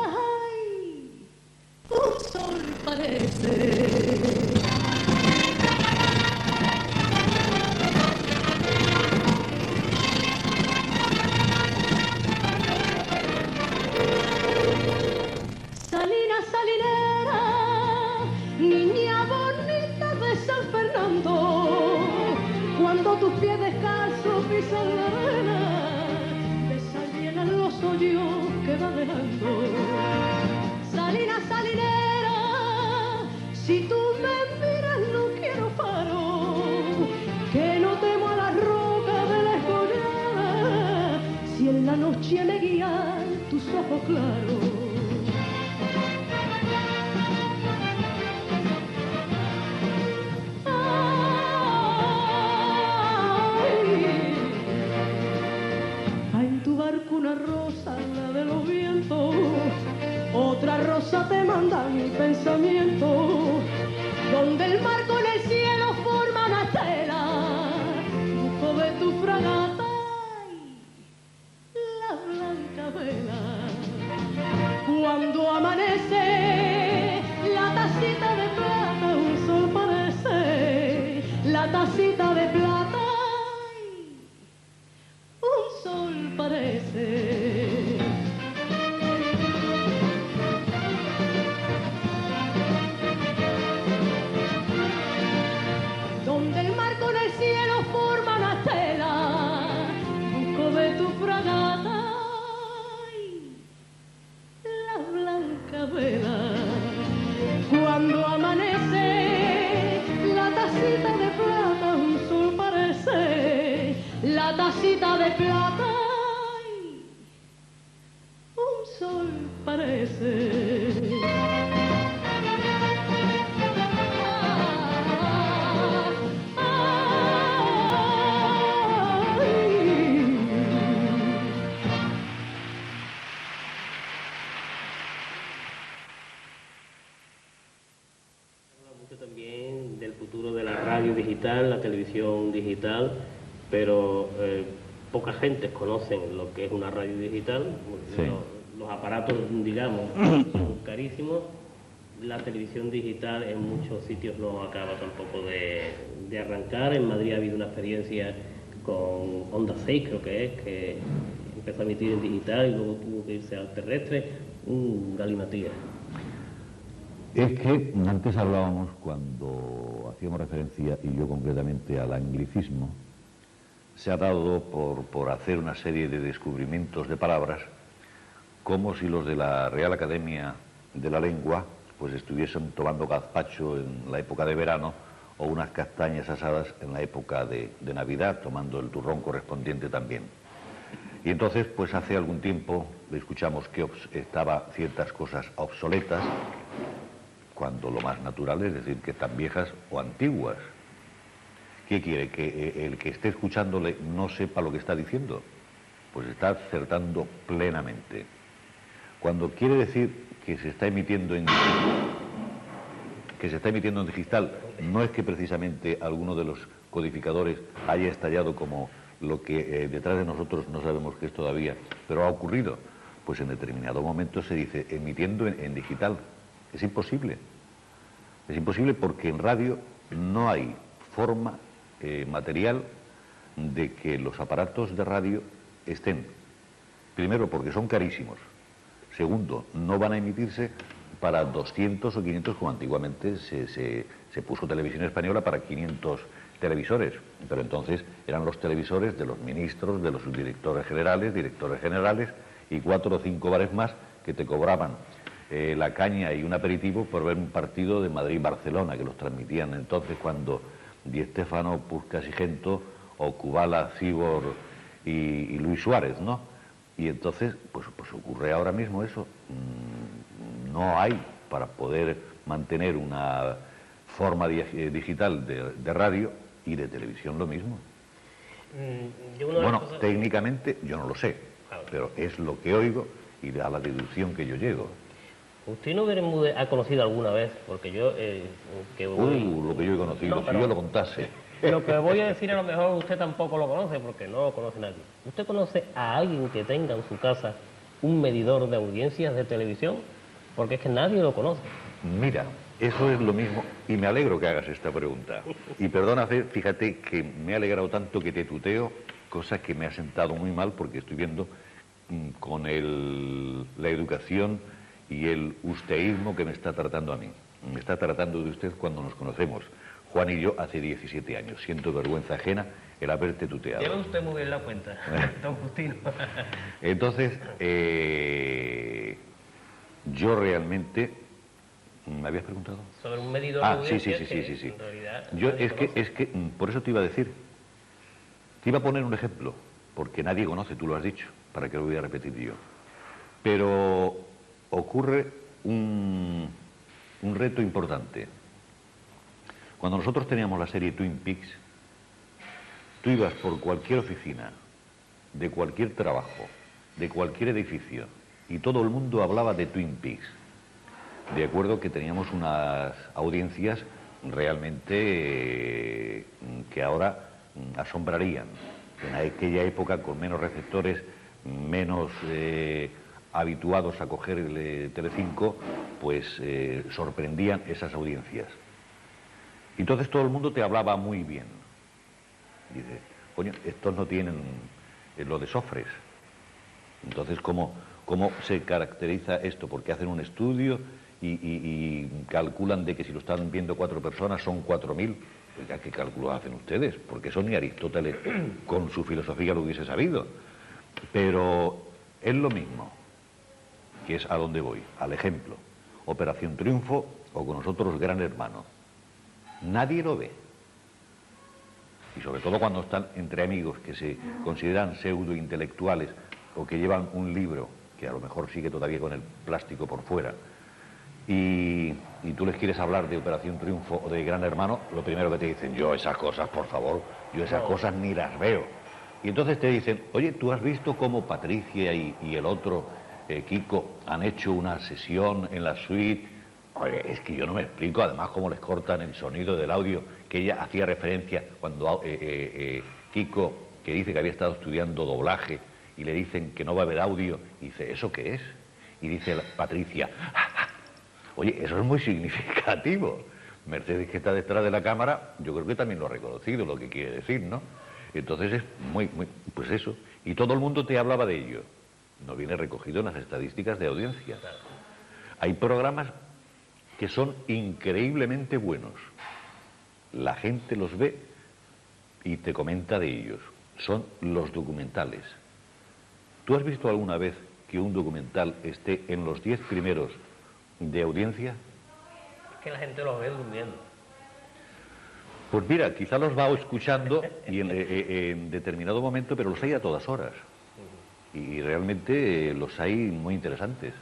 Un sol parece. Salina, salinera, niña bonita de San Fernando, cuando tus pies descalzos pisan la arena, desalienan los hoyos que va dejando. Salina, salinera, si tú me miras no quiero faro, que no temo a la roca de la escollera, si en la noche me guían tus ojos claros. Hay en tu barco una rosa, la de los vientos, otra rosa te manda mi pensamiento, donde el mar con el cielo forma una estela, busco de tu fragata y la blanca vela. Cuando tacita de plata, un sol parece. Donde el mar con el cielo forma una estela, busco de tu fragata la blanca vela. Cuando amanece, la tacita de plata un sol parece, la tacita de plata un sol parece. También del futuro de la radio digital, la televisión digital, pero poca gente conocen lo que es una radio digital. Sí. Los aparatos, digamos, son carísimos. La televisión digital en muchos sitios no acaba tampoco de arrancar. En Madrid ha habido una experiencia con Onda 6, creo que es, que empezó a emitir en digital y luego tuvo que irse al terrestre. Un galimatías. Es que antes hablábamos, cuando hacíamos referencia, y yo concretamente, al anglicismo, se ha dado por hacer una serie de descubrimientos de palabras, como si los de la Real Academia de la Lengua pues estuviesen tomando gazpacho en la época de verano o unas castañas asadas en la época de Navidad, tomando el turrón correspondiente también. Y entonces, pues hace algún tiempo escuchamos que estaban ciertas cosas obsoletas, cuando lo más natural es decir que están viejas o antiguas. ¿Qué quiere? ¿Que el que esté escuchándole no sepa lo que está diciendo? Pues está acertando plenamente. Cuando quiere decir que se está emitiendo en digital, no es que precisamente alguno de los codificadores haya estallado como lo que detrás de nosotros no sabemos qué es todavía, pero ha ocurrido. Pues en determinado momento se dice emitiendo en digital. Es imposible. Es imposible porque en radio no hay forma material de que los aparatos de radio estén. Primero, porque son carísimos. Segundo, no van a emitirse para 200 o 500 como antiguamente se puso Televisión Española para 500 televisores. Pero entonces eran los televisores de los ministros, de los subdirectores generales, directores generales y 4 o 5 bares más que te cobraban la caña y un aperitivo por ver un partido de Madrid-Barcelona, que los transmitían entonces cuando Di Stéfano, Puskás y Gento, o Kubala, Cibor y Luis Suárez, ¿no? Y entonces, pues ocurre ahora mismo eso. No hay, para poder mantener una forma digital de radio y de televisión lo mismo. Bueno, técnicamente yo no lo sé, pero es lo que oigo y a la deducción que yo llego. ¿Usted no Bermúdez ha conocido alguna vez? Porque yo... lo que yo he conocido, no, si yo lo contase. Lo que voy a decir a lo mejor usted tampoco lo conoce, porque no lo conoce nadie. ¿Usted conoce a alguien que tenga en su casa un medidor de audiencias de televisión? Porque es que nadie lo conoce. Mira, eso es lo mismo, y me alegro que hagas esta pregunta. Y perdona, fíjate que me ha alegrado tanto que te tuteo, cosa que me ha sentado muy mal, porque estoy viendo con la educación y el usteísmo que me está tratando a mí. Me está tratando de usted cuando nos conocemos. Juan y yo hace 17 años. Siento vergüenza ajena el haberte tuteado. Lleva usted muy bien la cuenta, don Justino. Entonces, yo realmente... ¿Me habías preguntado? Sobre un medidor de audiencia sí. En realidad, Yo es que por eso te iba a decir. Te iba a poner un ejemplo, porque nadie conoce, tú lo has dicho, para que lo voy a repetir yo. Pero ocurre un reto importante. Cuando nosotros teníamos la serie Twin Peaks, tú ibas por cualquier oficina, de cualquier trabajo, de cualquier edificio, y todo el mundo hablaba de Twin Peaks. De acuerdo que teníamos unas audiencias realmente que ahora asombrarían. En aquella época, con menos receptores, menos habituados a coger el Telecinco, pues sorprendían esas audiencias. Entonces todo el mundo te hablaba muy bien. Dice, coño, estos no tienen lo de Sofres. Entonces, ¿cómo se caracteriza esto? Porque hacen un estudio y calculan de que si lo están viendo 4 personas son 4.000. Oiga, ¿qué cálculos hacen ustedes? Porque eso ni Aristóteles con su filosofía lo hubiese sabido. Pero es lo mismo, que es a donde voy, al ejemplo. Operación Triunfo o con nosotros Gran Hermano. Nadie lo ve. Y sobre todo cuando están entre amigos que se consideran pseudo-intelectuales o que llevan un libro que a lo mejor sigue todavía con el plástico por fuera, y tú les quieres hablar de Operación Triunfo o de Gran Hermano, lo primero que te dicen, yo esas cosas, por favor, yo esas cosas ni las veo. Y entonces te dicen, oye, ¿tú has visto cómo Patricia y el otro, Kiko, han hecho una sesión en la suite? Oye, es que yo no me explico, además, cómo les cortan el sonido del audio, que ella hacía referencia cuando Kiko, que dice que había estado estudiando doblaje, y le dicen que no va a haber audio, y dice, ¿eso qué es? Y dice Patricia, oye, eso es muy significativo. Mercedes, que está detrás de la cámara, yo creo que también lo ha reconocido, lo que quiere decir, ¿no? Entonces es muy, pues eso. Y todo el mundo te hablaba de ello. No viene recogido en las estadísticas de audiencia. Hay programas que son increíblemente buenos. La gente los ve y te comenta de ellos. Son los documentales. ¿Tú has visto alguna vez que un documental esté en los 10 primeros de audiencia? Es que la gente los ve durmiendo. Pues mira, quizá los va escuchando y en determinado momento, pero los hay a todas horas. Y realmente los hay muy interesantes.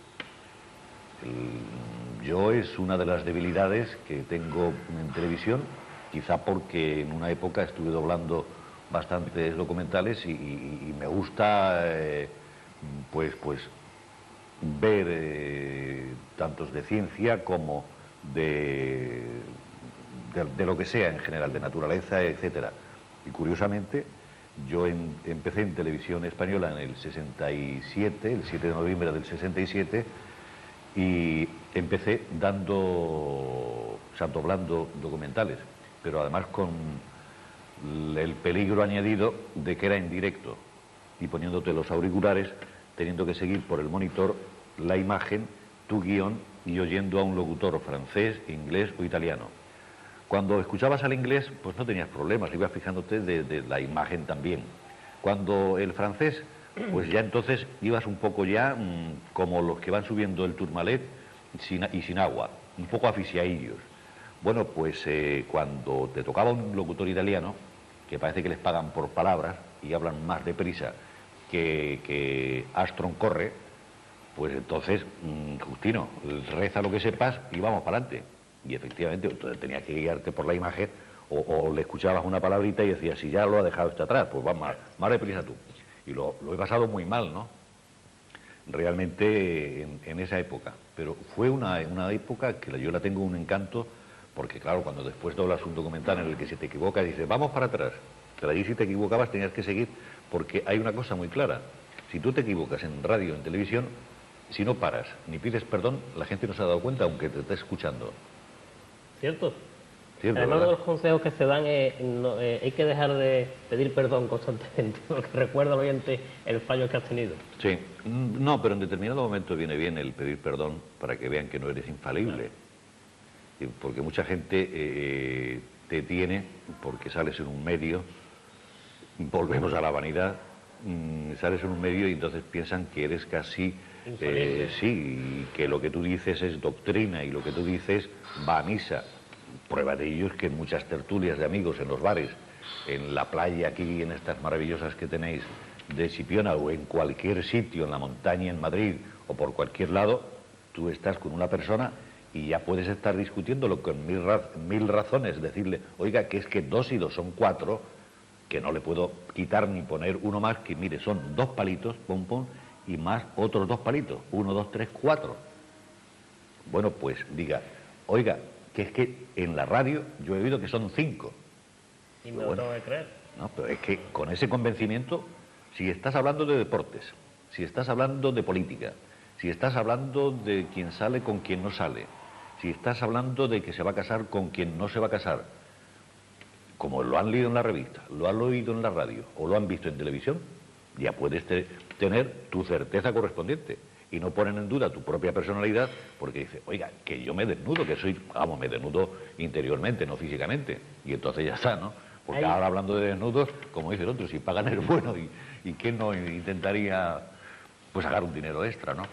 Yo es una de las debilidades que tengo en televisión, quizá porque en una época estuve doblando bastantes documentales y me gusta pues ver tantos de ciencia como de lo que sea en general, de naturaleza, etcétera. Y curiosamente, yo empecé en televisión española en el 67, el 7 de noviembre del 67, y empecé doblando documentales, pero además con el peligro añadido de que era en directo, y poniéndote los auriculares, teniendo que seguir por el monitor la imagen, tu guión, y oyendo a un locutor francés, inglés o italiano. Cuando escuchabas al inglés, pues no tenías problemas, ibas fijándote de la imagen también. Cuando el francés, pues ya entonces ibas un poco ya como los que van subiendo el Tourmalet y sin agua, un poco aficiadillos. Bueno, pues cuando te tocaba un locutor italiano, que parece que les pagan por palabras y hablan más deprisa que Astron corre, pues entonces, Justino, reza lo que sepas y vamos para adelante. Y efectivamente, entonces tenías que guiarte por la imagen o le escuchabas una palabrita y decías, si ya lo ha dejado este atrás, pues va más deprisa tú. Y lo he pasado muy mal, ¿no? Realmente en esa época. Pero fue una época que yo la tengo un encanto, porque claro, cuando después doblas un documental en el que si te equivocas dices, vamos para atrás. Pero allí si te equivocabas tenías que seguir, porque hay una cosa muy clara. Si tú te equivocas en radio, en televisión, si no paras ni pides perdón, la gente no se ha dado cuenta, aunque te esté escuchando. ¿Cierto? Cierto, además de ¿verdad? los consejos que se dan, hay que dejar de pedir perdón constantemente, porque recuerda al oyente el fallo que has tenido. Sí, no, pero en determinado momento viene bien el pedir perdón para que vean que no eres infalible. Porque mucha gente te tiene, porque sales en un medio, volvemos a la vanidad, sales en un medio y entonces piensan que eres casi, sí, y que lo que tú dices es doctrina y lo que tú dices va a misa. Prueba de ello es que en muchas tertulias de amigos, en los bares, en la playa aquí, en estas maravillosas que tenéis de Chipiona, o en cualquier sitio, en la montaña, en Madrid, o por cualquier lado, tú estás con una persona y ya puedes estar discutiéndolo con mil razones, decirle, oiga, que es que 2 y 2 son 4, que no le puedo quitar ni poner uno más, que mire, son 2 palitos, pum, pum, y más otros 2 palitos, 1, 2, 3, 4. Bueno, pues diga, oiga, que es que en la radio yo he oído que son 5. Y me lo tengo que creer. No, pero es que con ese convencimiento, si estás hablando de deportes, si estás hablando de política, si estás hablando de quién sale con quién no sale, si estás hablando de que se va a casar con quien no se va a casar, como lo han leído en la revista, lo han oído en la radio o lo han visto en televisión, ya puedes tener tu certeza correspondiente y no ponen en duda tu propia personalidad porque dices, oiga, que yo me desnudo, que soy, vamos, me desnudo interiormente, no físicamente, y entonces ya está, ¿no? Porque ahora hablando de desnudos, como dice el otro, si pagan es bueno y quién no intentaría pues sacar un dinero extra, ¿no?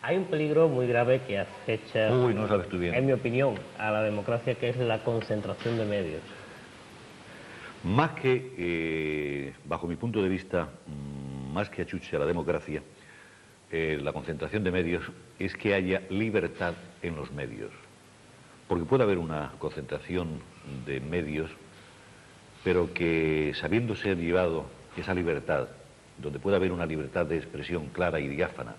Hay un peligro muy grave que acecha, Uy, no sabes tú bien. en mi opinión, a la democracia, que es la concentración de medios. Más que, bajo mi punto de vista, más que achuche a la democracia, la concentración de medios es que haya libertad en los medios. Porque puede haber una concentración de medios, pero que sabiendo ser llevado esa libertad, donde puede haber una libertad de expresión clara y diáfana,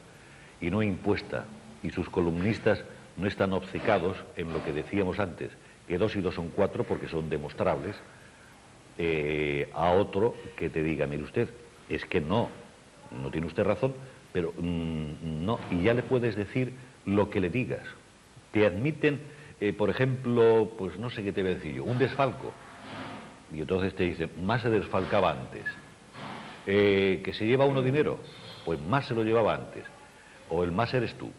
y no impuesta, y sus columnistas no están obcecados en lo que decíamos antes, que 2 y 2 son 4 porque son demostrables, a otro que te diga, mire usted, es que no tiene usted razón, pero no, y ya le puedes decir lo que le digas. Te admiten, por ejemplo, pues no sé qué te voy a decir yo, un desfalco, y entonces te dicen, más se desfalcaba antes. Que se lleva uno dinero, pues más se lo llevaba antes, o el más eres tú.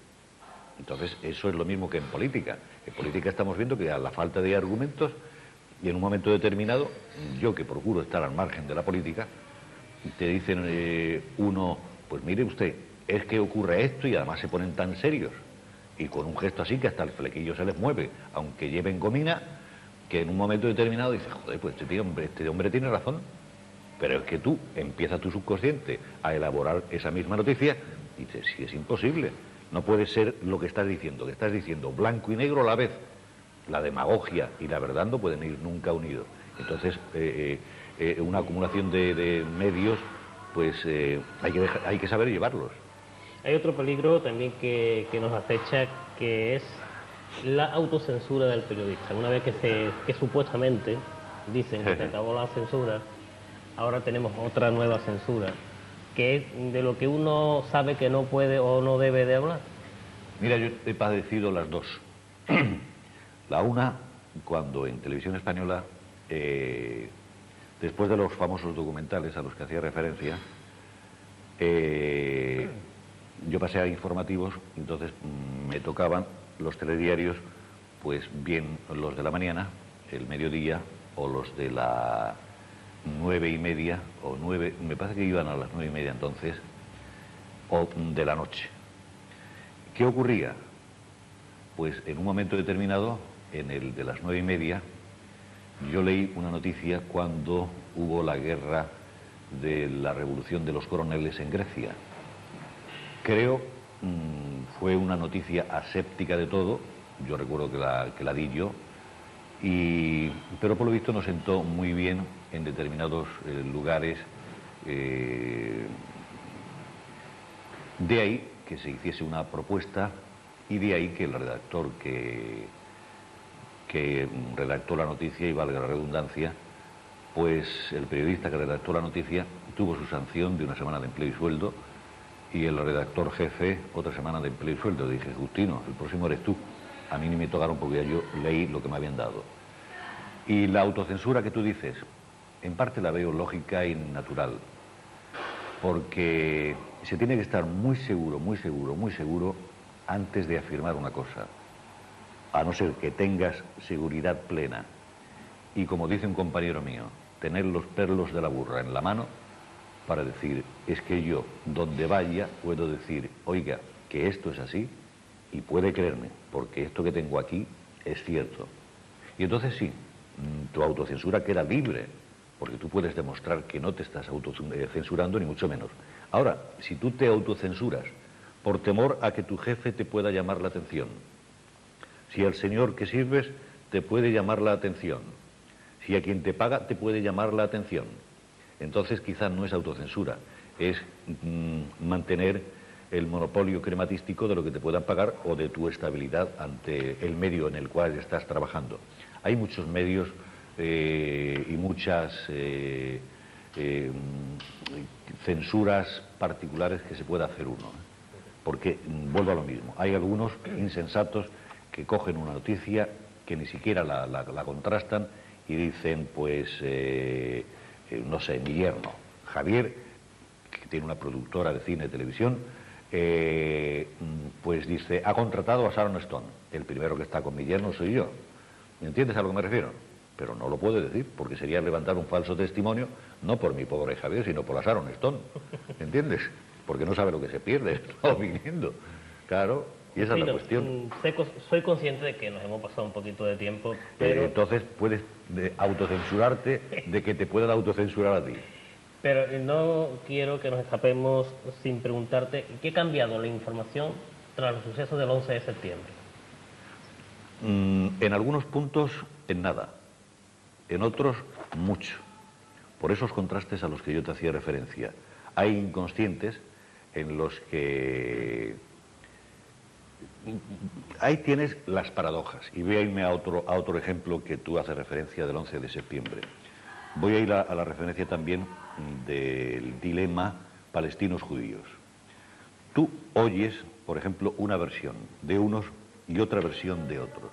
Entonces eso es lo mismo que en política. En política estamos viendo que a la falta de argumentos, y en un momento determinado, yo que procuro estar al margen de la política, te dicen uno, pues mire usted, es que ocurre esto, y además se ponen tan serios, y con un gesto así que hasta el flequillo se les mueve, aunque lleven gomina, que en un momento determinado dices, joder, pues este hombre tiene razón. Pero es que tú empiezas tu subconsciente a elaborar esa misma noticia y dices, sí, es imposible. No puede ser lo que estás diciendo blanco y negro a la vez. La demagogia y la verdad no pueden ir nunca unidos. Entonces, una acumulación de medios, pues hay que saber llevarlos. Hay otro peligro también que nos acecha, que es la autocensura del periodista. Una vez que supuestamente dicen que se acabó la censura, ahora tenemos otra nueva censura, que es de lo que uno sabe que no puede o no debe de hablar. Mira, yo he padecido las dos. La una, cuando en Televisión Española, después de los famosos documentales a los que hacía referencia, yo pasé a informativos, entonces me tocaban los telediarios, pues bien los de la mañana, el mediodía, o los de la 9:30, o 9, me parece que iban a las 9:30 entonces, o de la noche. ¿Qué ocurría? Pues en un momento determinado, en el de las 9:30, yo leí una noticia cuando hubo la guerra de la revolución de los coroneles en Grecia. Creo, fue una noticia aséptica de todo, yo recuerdo que la di yo, pero por lo visto no sentó muy bien en determinados lugares. De ahí que se hiciese una propuesta y de ahí que el redactor que redactó la noticia, y valga la redundancia, pues el periodista que redactó la noticia tuvo su sanción de 1 semana de empleo y sueldo, y el redactor jefe otra semana de empleo y sueldo. Dije, Justino, el próximo eres tú. A mí ni me tocaron porque ya yo leí lo que me habían dado. Y la autocensura que tú dices, en parte la veo lógica y natural, porque se tiene que estar muy seguro antes de afirmar una cosa, a no ser que tengas seguridad plena. Y como dice un compañero mío, tener los perlos de la burra en la mano para decir, es que yo, donde vaya, puedo decir, oiga, que esto es así, y puede creerme, porque esto que tengo aquí es cierto. Y entonces sí, tu autocensura queda libre, porque tú puedes demostrar que no te estás autocensurando, ni mucho menos. Ahora, si tú te autocensuras por temor a que tu jefe te pueda llamar la atención, si al señor que sirves te puede llamar la atención, si a quien te paga te puede llamar la atención, entonces quizás no es autocensura, es mantener el monopolio crematístico de lo que te puedan pagar o de tu estabilidad ante el medio en el cual estás trabajando. Hay muchos medios y muchas censuras particulares que se puede hacer uno, porque vuelvo a lo mismo, hay algunos insensatos que cogen una noticia que ni siquiera la contrastan y dicen, pues, no sé, mi yerno, Javier, que tiene una productora de cine y televisión, pues dice, ha contratado a Sharon Stone. El primero que está con mi yerno soy yo. ¿Me entiendes a lo que me refiero? Pero no lo puedo decir, porque sería levantar un falso testimonio, no por mi pobre Javier, sino por la Sharon Stone. ¿Me entiendes? Porque no sabe lo que se pierde, está viniendo. Claro, y esa es la cuestión. Soy consciente de que nos hemos pasado un poquito de tiempo, pero... Entonces puedes autocensurarte de que te puedan autocensurar a ti. Pero no quiero que nos escapemos sin preguntarte ¿qué ha cambiado la información tras los sucesos del 11 de septiembre? En algunos puntos, en nada. En otros, mucho. Por esos contrastes a los que yo te hacía referencia. Hay inconscientes en los que... Ahí tienes las paradojas. Y voy a irme a otro ejemplo que tú haces referencia del 11 de septiembre. Voy a ir a la referencia también del dilema palestinos-judíos. Tú oyes, por ejemplo, una versión de unos y otra versión de otros.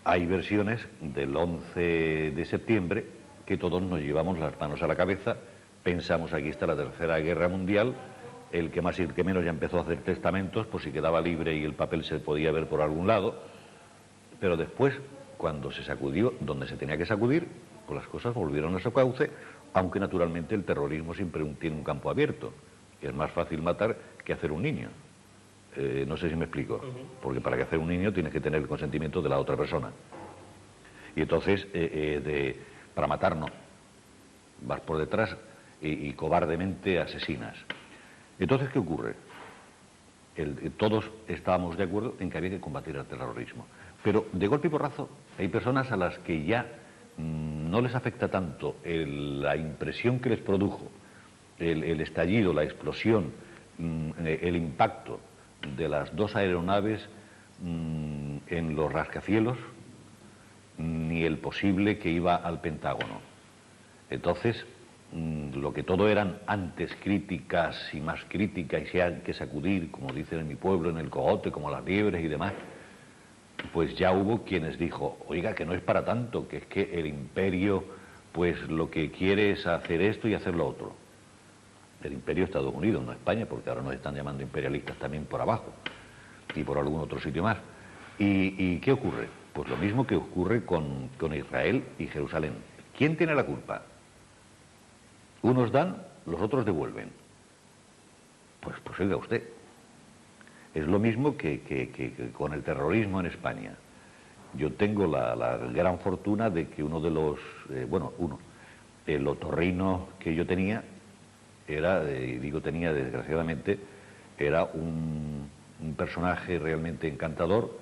Hay versiones del 11 de septiembre que todos nos llevamos las manos a la cabeza, pensamos aquí está la Tercera Guerra Mundial, el que más y el que menos ya empezó a hacer testamentos, pues si quedaba libre y el papel se podía ver por algún lado, pero después, cuando se sacudió donde se tenía que sacudir, pues las cosas volvieron a su cauce, aunque naturalmente el terrorismo siempre tiene un campo abierto, y es más fácil matar que hacer un niño. No sé si me explico, porque para que hacer un niño tienes que tener el consentimiento de la otra persona. Y entonces, para matar no, vas por detrás y cobardemente asesinas. Entonces, ¿qué ocurre? Todos estábamos de acuerdo en que había que combatir el terrorismo, pero de golpe y porrazo hay personas a las que ya no les afecta tanto la impresión que les produjo el estallido, la explosión, el impacto de las dos aeronaves en los rascacielos, ni el posible que iba al Pentágono. Entonces, lo que todo eran antes críticas y más críticas y se hay que sacudir, como dicen en mi pueblo, en el cogote, como las liebres y demás, pues ya hubo quienes dijo, oiga, que no es para tanto, que es que el imperio, pues lo que quiere es hacer esto y hacer lo otro. El imperio de Estados Unidos, no España, porque ahora nos están llamando imperialistas también por abajo y por algún otro sitio más. ¿Y qué ocurre? Pues lo mismo que ocurre con Israel y Jerusalén. ¿Quién tiene la culpa? Unos dan, los otros devuelven. Pues oiga usted. Es lo mismo que con el terrorismo en España. Yo tengo la gran fortuna de que uno de los... el otorrino que yo tenía era, tenía desgraciadamente, era un personaje realmente encantador,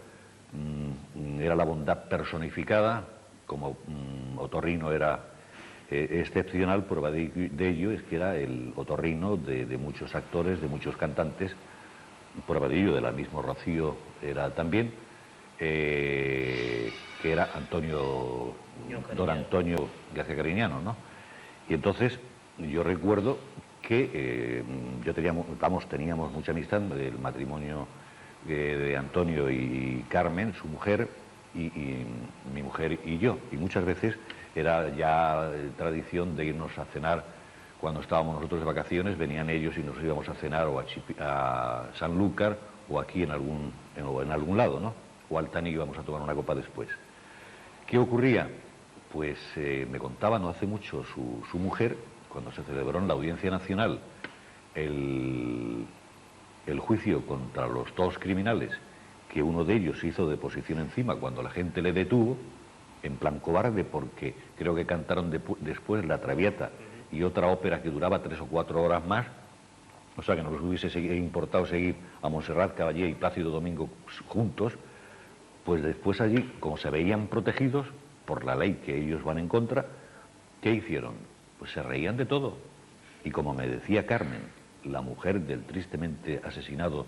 era la bondad personificada, como otorrino era excepcional. Prueba de ello es que era el otorrino de muchos actores, de muchos cantantes. Prueba de ello, de la misma Rocío era también, que era don Antonio García Cariñano, ¿no? Y entonces yo recuerdo que teníamos mucha amistad del matrimonio de Antonio y Carmen, su mujer, y mi mujer y yo, y muchas veces era ya tradición de irnos a cenar. Cuando estábamos nosotros de vacaciones, venían ellos y nos íbamos a cenar o a Sanlúcar o aquí en algún lado, ¿no? O al Tani, íbamos a tomar una copa después. ¿Qué ocurría? Pues me contaba no hace mucho su mujer, cuando se celebró en la Audiencia Nacional el juicio contra los dos criminales, que uno de ellos hizo deposición encima cuando la gente le detuvo, en plan cobarde, porque creo que cantaron después La Traviata y otra ópera que duraba 3 o 4 horas más, o sea que nos hubiese importado seguir a Montserrat Caballé y Plácido Domingo juntos, pues después allí, como se veían protegidos por la ley que ellos van en contra, ¿qué hicieron? Pues se reían de todo. Y como me decía Carmen, la mujer del tristemente asesinado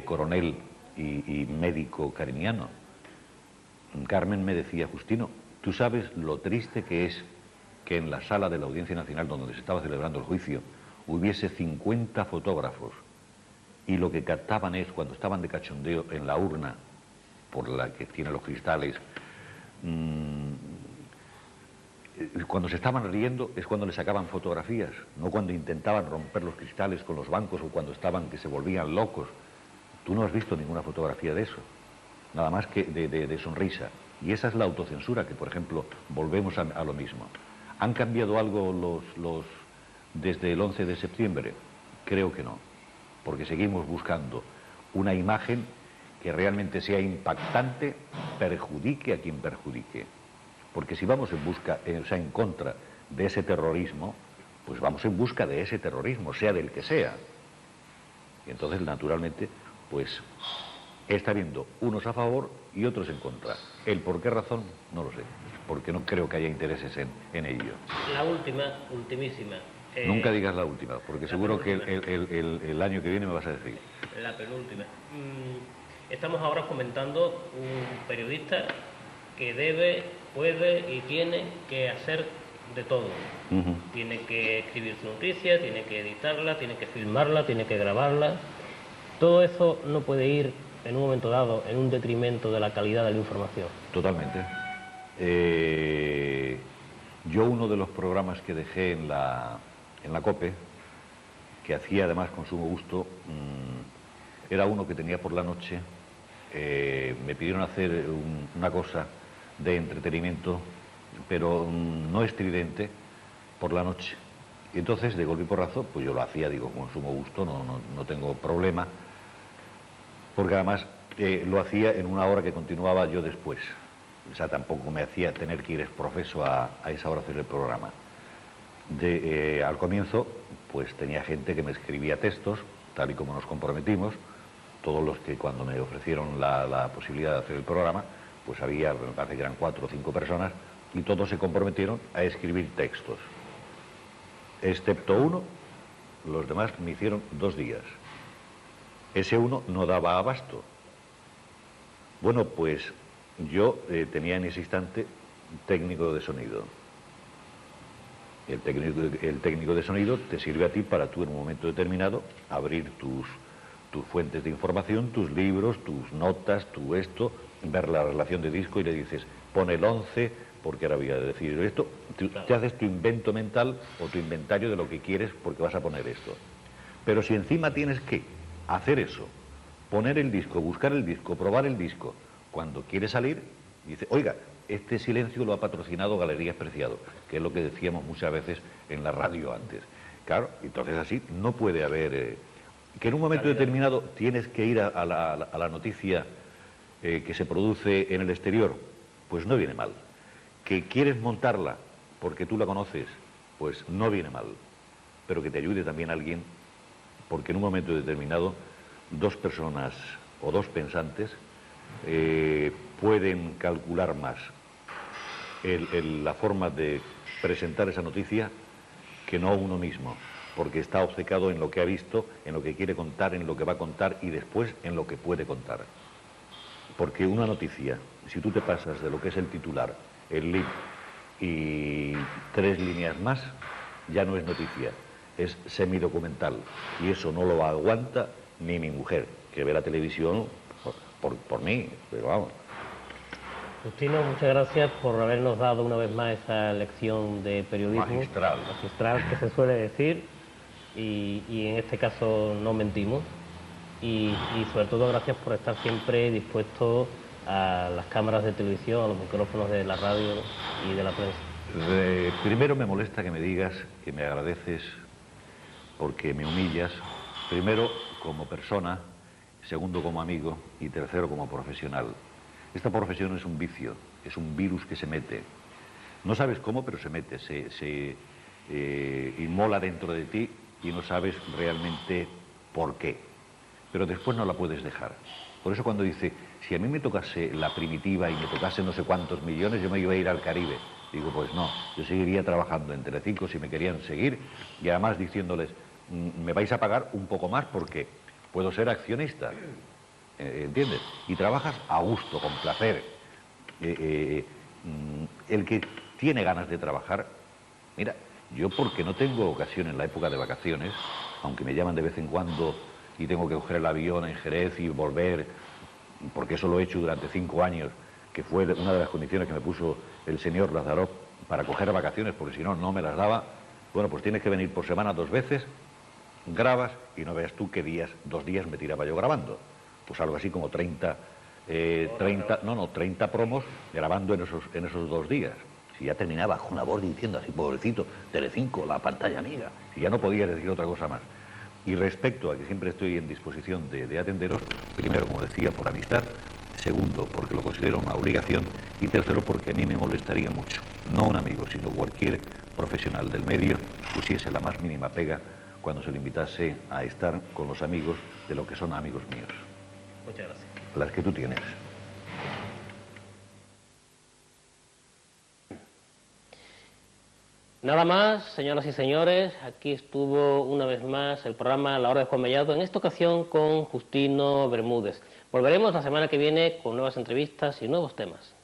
coronel y médico Cariñano, Carmen me decía, Justino, ¿tú sabes lo triste que es que en la sala de la Audiencia Nacional donde se estaba celebrando el juicio hubiese 50 fotógrafos y lo que captaban es, cuando estaban de cachondeo en la urna por la que tiene los cristales, cuando se estaban riendo es cuando les sacaban fotografías, no cuando intentaban romper los cristales con los bancos o cuando estaban que se volvían locos. Tú no has visto ninguna fotografía de eso, nada más que de sonrisa. Y esa es la autocensura, que por ejemplo, volvemos a lo mismo. ¿Han cambiado algo desde el 11 de septiembre? Creo que no, porque seguimos buscando una imagen que realmente sea impactante, perjudique a quien perjudique. Porque si vamos en busca, o sea, en contra de ese terrorismo, pues vamos en busca de ese terrorismo, sea del que sea. Y entonces, naturalmente, pues está habiendo unos a favor y otros en contra. ¿El por qué razón? No lo sé, porque no creo que haya intereses en ello. La última, ultimísima. Nunca digas la última, porque seguro que penúltima. el año que viene me vas a decir. La penúltima. Estamos ahora comentando un periodista que debe, puede y tiene que hacer de todo. Tiene que escribir su noticia, tiene que editarla, tiene que filmarla, tiene que grabarla. Todo eso no puede ir en un momento dado en un detrimento de la calidad de la información. Totalmente. Yo uno de los programas que dejé en la COPE, que hacía además con sumo gusto, era uno que tenía por la noche. Me pidieron hacer una cosa de entretenimiento, pero no estridente, por la noche. Y entonces, de golpe y porrazo, pues yo lo hacía, digo, con sumo gusto, no tengo problema, porque además lo hacía en una hora que continuaba yo después. O sea, tampoco me hacía tener que ir exprofeso a esa hora a hacer el programa. Al comienzo, pues tenía gente que me escribía textos, tal y como nos comprometimos, todos los que cuando me ofrecieron la posibilidad de hacer el programa, pues había, me parece que eran 4 o 5 personas, y todos se comprometieron a escribir textos. Excepto uno, los demás me hicieron 2 días. Ese uno no daba abasto. Bueno, pues yo tenía en ese instante técnico de sonido. El técnico de sonido te sirve a ti para tú en un momento determinado abrir tus fuentes de información, tus libros, tus notas, tu esto, ver la relación de disco y le dices, pon el 11, porque ahora voy a decir esto. Te haces tu invento mental o tu inventario de lo que quieres porque vas a poner esto. Pero si encima tienes que hacer eso, poner el disco, buscar el disco, probar el disco, cuando quieres salir, dice, oiga, este silencio lo ha patrocinado Galerías Preciado, que es lo que decíamos muchas veces en la radio antes. Claro, entonces así no puede haber... que en un momento determinado tienes que ir a la noticia que se produce en el exterior, pues no viene mal. Que quieres montarla porque tú la conoces, pues no viene mal. Pero que te ayude también alguien, porque en un momento determinado 2 personas o 2 pensantes pueden calcular más la forma de presentar esa noticia que no uno mismo, porque está obcecado en lo que ha visto, en lo que quiere contar, en lo que va a contar y después en lo que puede contar. Porque una noticia, si tú te pasas de lo que es el titular, el lead y 3 líneas más, ya no es noticia, es semidocumental. Y eso no lo aguanta ni mi mujer, que ve la televisión por mí, pero vamos. Justino, muchas gracias por habernos dado una vez más esa lección de periodismo. Magistral, que se suele decir, y en este caso no mentimos. Y sobre todo gracias por estar siempre dispuesto a las cámaras de televisión, a los micrófonos de la radio y de la prensa. Primero me molesta que me digas que me agradeces porque me humillas, primero como persona, segundo como amigo y tercero como profesional. Esta profesión es un vicio, es un virus que se mete. No sabes cómo, pero se mete, se inmola dentro de ti y no sabes realmente por qué. Pero después no la puedes dejar. Por eso cuando dice, si a mí me tocase la primitiva y me tocase no sé cuántos millones, yo me iba a ir al Caribe. Digo, pues no, yo seguiría trabajando en Telecinco si me querían seguir y además diciéndoles, me vais a pagar un poco más porque puedo ser accionista, ¿entiendes? Y trabajas a gusto, con placer. El que tiene ganas de trabajar, mira, yo porque no tengo ocasión en la época de vacaciones, aunque me llaman de vez en cuando y tengo que coger el avión en Jerez y volver, porque eso lo he hecho durante 5 años, que fue una de las condiciones que me puso el señor Lazarov para coger vacaciones, porque si no, no me las daba. Bueno, pues tienes que venir por semana 2 veces, grabas y no veas tú qué días, 2 días me tiraba yo grabando. Pues algo así como 30 promos grabando en esos 2 días. Si ya terminaba con la voz diciendo así, pobrecito, Telecinco, la pantalla amiga, si ya no podías decir otra cosa más. Y respecto a que siempre estoy en disposición de atenderos, primero, como decía, por amistad, segundo, porque lo considero una obligación, y tercero, porque a mí me molestaría mucho, no un amigo, sino cualquier profesional del medio pusiese la más mínima pega cuando se le invitase a estar con los amigos de lo que son amigos míos. Muchas gracias. Las que tú tienes. Nada más, señoras y señores, aquí estuvo una vez más el programa La Hora de Juan Mellado, en esta ocasión con Justino Bermúdez. Volveremos la semana que viene con nuevas entrevistas y nuevos temas.